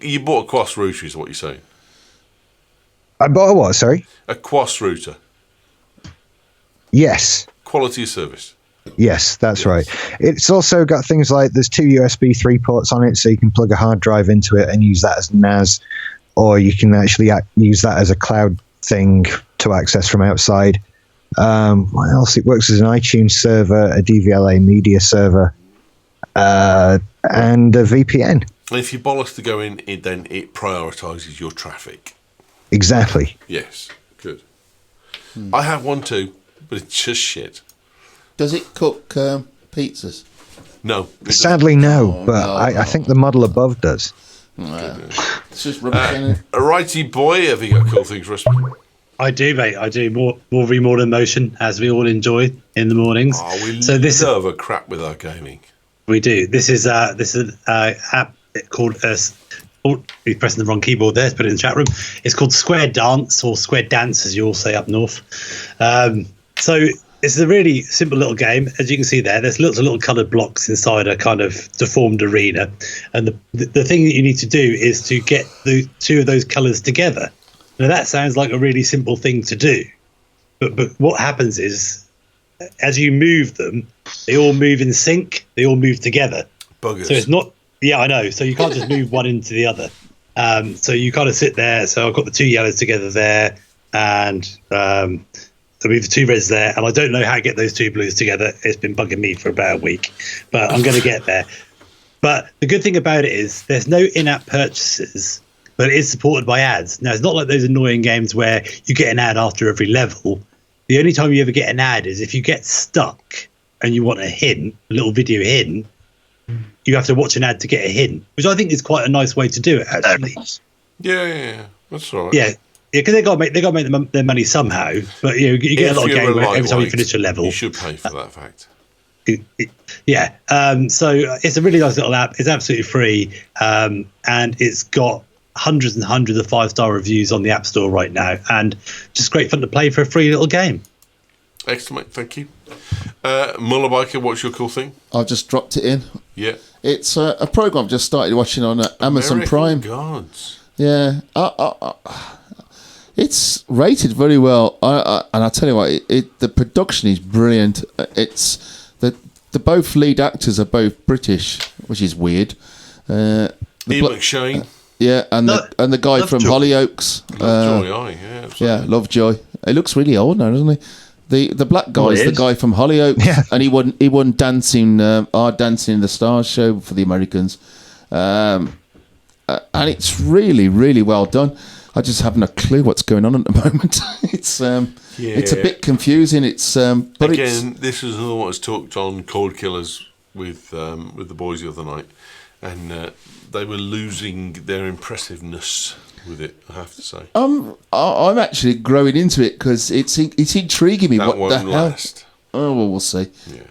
You bought a Quas router, is what you're saying? I bought a what, sorry? A Quas router. Yes. Quality of service. Yes, that's right. It's also got things like there's 2 USB 3 ports on it, so you can plug a hard drive into it and use that as NAS, or you can actually use that as a cloud thing to access from outside. What else? It works as an iTunes server, a DVLA media server, and a VPN. And if you bollocks to go in, then it prioritises your traffic. Exactly. Yes, good. I have one too, but it's just shit. Does it cook pizzas? No. Sadly, no. But I think the model above does. It's just rubbish. Righty boy, have you got cool things for us? I do, mate. I do. More remorning motion, as we all enjoy in the mornings. Oh, we love a crap with our gaming. We do. This is an app called. He's pressing the wrong keyboard there. Put it in the chat room. It's called Square Dance, or Square Dance, as you all say up north. So it's a really simple little game. As you can see there, there's lots of little coloured blocks inside a kind of deformed arena, and the thing that you need to do is to get the two of those colours together. Now that sounds like a really simple thing to do, but what happens is, as you move them, they all move in sync. They all move together. Buggers. So it's not. Yeah, I know. So you can't just move one into the other. So you kind of sit there. So I've got the two yellows together there, and I move the two reds there, and I don't know how to get those two blues together. It's been bugging me for about a week, but I'm going to get there. But the good thing about it is there's no in-app purchases, but it is supported by ads. Now, it's not like those annoying games where you get an ad after every level. The only time you ever get an ad is if you get stuck and you want a hint, a little video hint. You have to watch an ad to get a hint, which I think is quite a nice way to do it, actually. Yeah, that's all right. Yeah, because they got to make their money somehow. But you get a lot of game where every time you finish a level, you should pay for that fact. Yeah. So it's a really nice little app. It's absolutely free, and it's got hundreds and hundreds of 5-star reviews on the App Store right now, and just great fun to play for a free little game. Excellent, thank you. Muller Biker, what's your cool thing? I've just dropped it in. Yeah. It's a program I've just started watching on Amazon American Prime. Gods. Yeah. It's rated very well. And I tell you what, the production is brilliant. It's the both lead actors are both British, which is weird. Ian McShane. Yeah, and the guy from Hollyoaks. Lovejoy, yeah, absolutely. Yeah, Lovejoy. He looks really old now, doesn't he? The black guy is the guy from Hollyoaks, and he won Dancing in the Stars show for the Americans, and it's really, really well done. I just haven't a clue what's going on at the moment. It's a bit confusing. This is another one that's talked on Cold Killers with the boys the other night, and they were losing their impressiveness with it, I have to say. I'm actually growing into it because it's intriguing me. That What won't the hell? last. Oh well, we'll see. Yeah.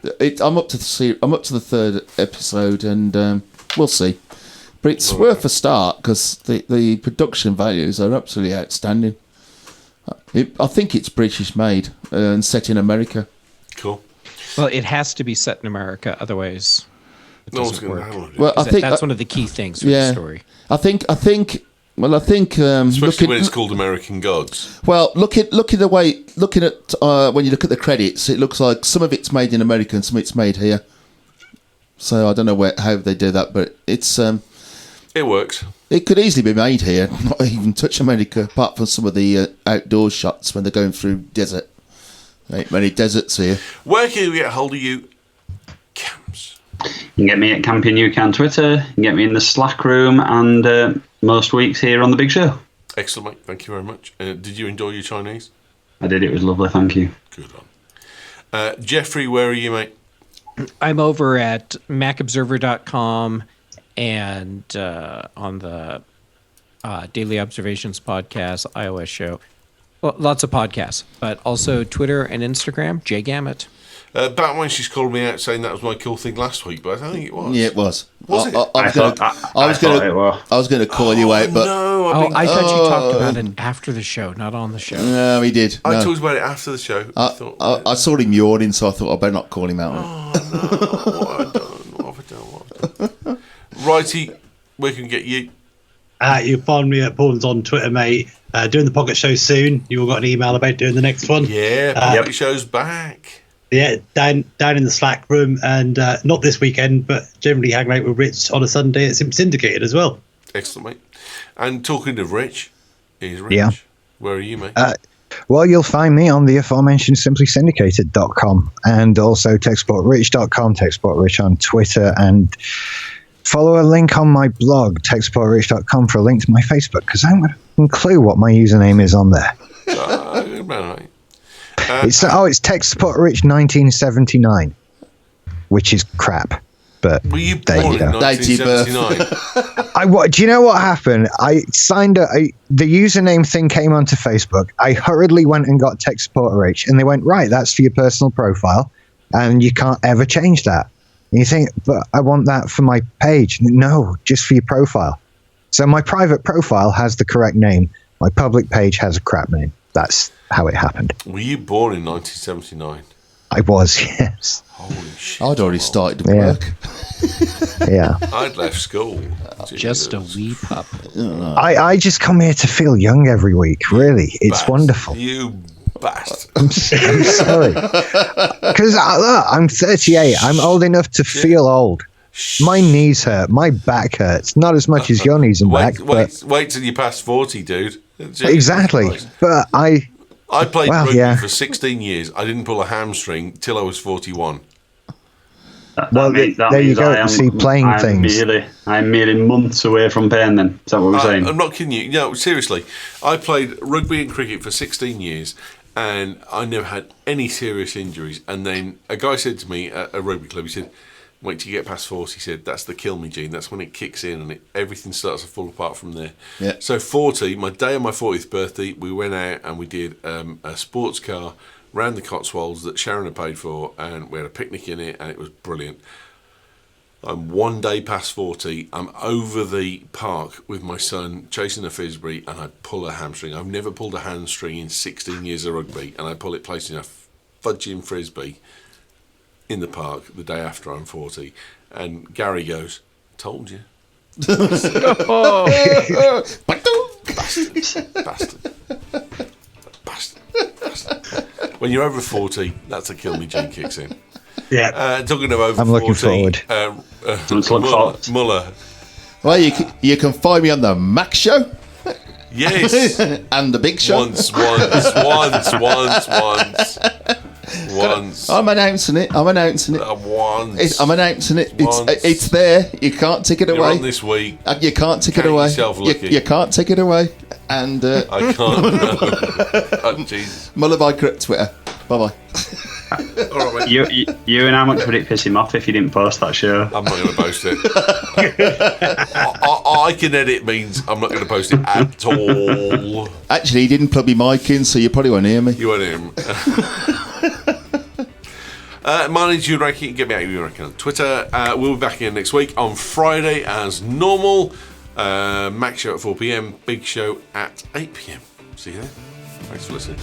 I'm up to the third episode, and we'll see. But it's worth a start because the production values are absolutely outstanding. I think it's British made and set in America. Cool. Well, it has to be set in America, otherwise it No one's doesn't going to work. handle it. Well, I think That's one of the key things for yeah. the story. I think. Especially when it's called American Gods. Well, looking at when you look at the credits, it looks like some of it's made in America and some of it's made here. So I don't know how they do that, but it's It works. it could easily be made here, not even touch America, apart from some of the outdoor shots when they're going through desert. There ain't many deserts here. Where can we get hold of you, Camps? You can get me at Camping UK on Twitter. You can get me in the Slack room, and most weeks here on the Big Show. Excellent, mate. Thank you very much. Did you enjoy your Chinese? I did. It was lovely. Thank you. Good on. Jeffrey, where are you, mate? I'm over at macobserver.com and on the Daily Observations podcast, iOS show. Well, lots of podcasts, but also Twitter and Instagram, JGammett. Back when she's called me out saying that was my cool thing last week, but I don't think it was. Yeah, it was. Was it? I was going to call you out, but No, I thought you talked about it after the show, not on the show. no, he did. I No. talked about it after the show. I saw him yawning, so I thought I better not call him out. What have I done? Righty, where can we get you? You find me at Pawns on Twitter, mate. Doing the pocket show soon. You all got an email about doing the next one. Yeah, Pocket Show's back. Yeah, down in the Slack room, and not this weekend, but generally hanging out with Rich on a Sunday at Syndicated as well. Excellent, mate. And talking of Rich, here's Rich. Yeah. Where are you, mate? Well, you'll find me on the aforementioned simplysyndicated.com and also techsportrich.com, techsportrich on Twitter, and follow a link on my blog, techsportrich.com, for a link to my Facebook, because I haven't got a clue what my username is on there. Good man, mate. It's TechSpotRich 1979, which is crap. But Were you there born you in go. 1979? Do you know what happened? I signed the username thing came onto Facebook. I hurriedly went and got TechSpotRich, and they went, right, that's for your personal profile, and you can't ever change that. And you think, but I want that for my page. No, just for your profile. So my private profile has the correct name. My public page has a crap name. That's how it happened. Were you born in 1979? I was, yes. Holy shit. I'd already started to Yeah. work. Yeah. I'd left school. Just a Jesus. wee pup. I just come here to feel young every week, really. It's Bastard. wonderful. You bastard. I'm sorry. Because I'm 38. I'm old enough to feel old. My knees hurt. My back hurts. Not as much as your knees and back. Wait till you pass 40, dude. Jesus Exactly. Christ. But I played rugby yeah. for 16 years. I didn't pull a hamstring till I was 41. Well, there you go. See, playing things. I'm merely months away from pain then. Is that what we're saying? I'm not kidding you. No, seriously. I played rugby and cricket for 16 years and I never had any serious injuries. And then a guy said to me at a rugby club, he said, wait till you get past 40. He said, that's the kill me gene. That's when it kicks in and everything starts to fall apart from there. Yeah. So 40, my day of my 40th birthday, we went out and we did a sports car round the Cotswolds that Sharon had paid for, and we had a picnic in it, and it was brilliant. I'm one day past 40. I'm over the park with my son chasing a frisbee, and I pull a hamstring. I've never pulled a hamstring in 16 years of rugby, and I pull it placing a fudging frisbee in the park the day after I'm 40. And Gary goes, told you. Bastard. When you're over 40, that's a kill me gene kicks in. Yeah. Talking of over I'm 40, looking forward. Let's look forward. Muller. Well, you can find me on the Mac Show Yes. and the Big Show. Once. I'm announcing it. Once. I'm announcing it. Once. It's there. You can't take it You're away. on this week. You can't take it Count away. yourself lucky. You can't take it away. And I can't. Oh, Jesus. Muller Biker at Twitter. Bye bye. All right, mate. You and how much would it piss him off if you didn't post that show? I'm not going to post it. I can edit means I'm not going to post it at all. Actually, he didn't plug my mic in, so you probably won't hear me. You won't hear him. My name's Ewan Rankin. Get me at Ewan Rankin on Twitter. We'll be back again next week on Friday as normal. Max show at 4 p.m. Big show at 8 p.m. See you then. Thanks for listening.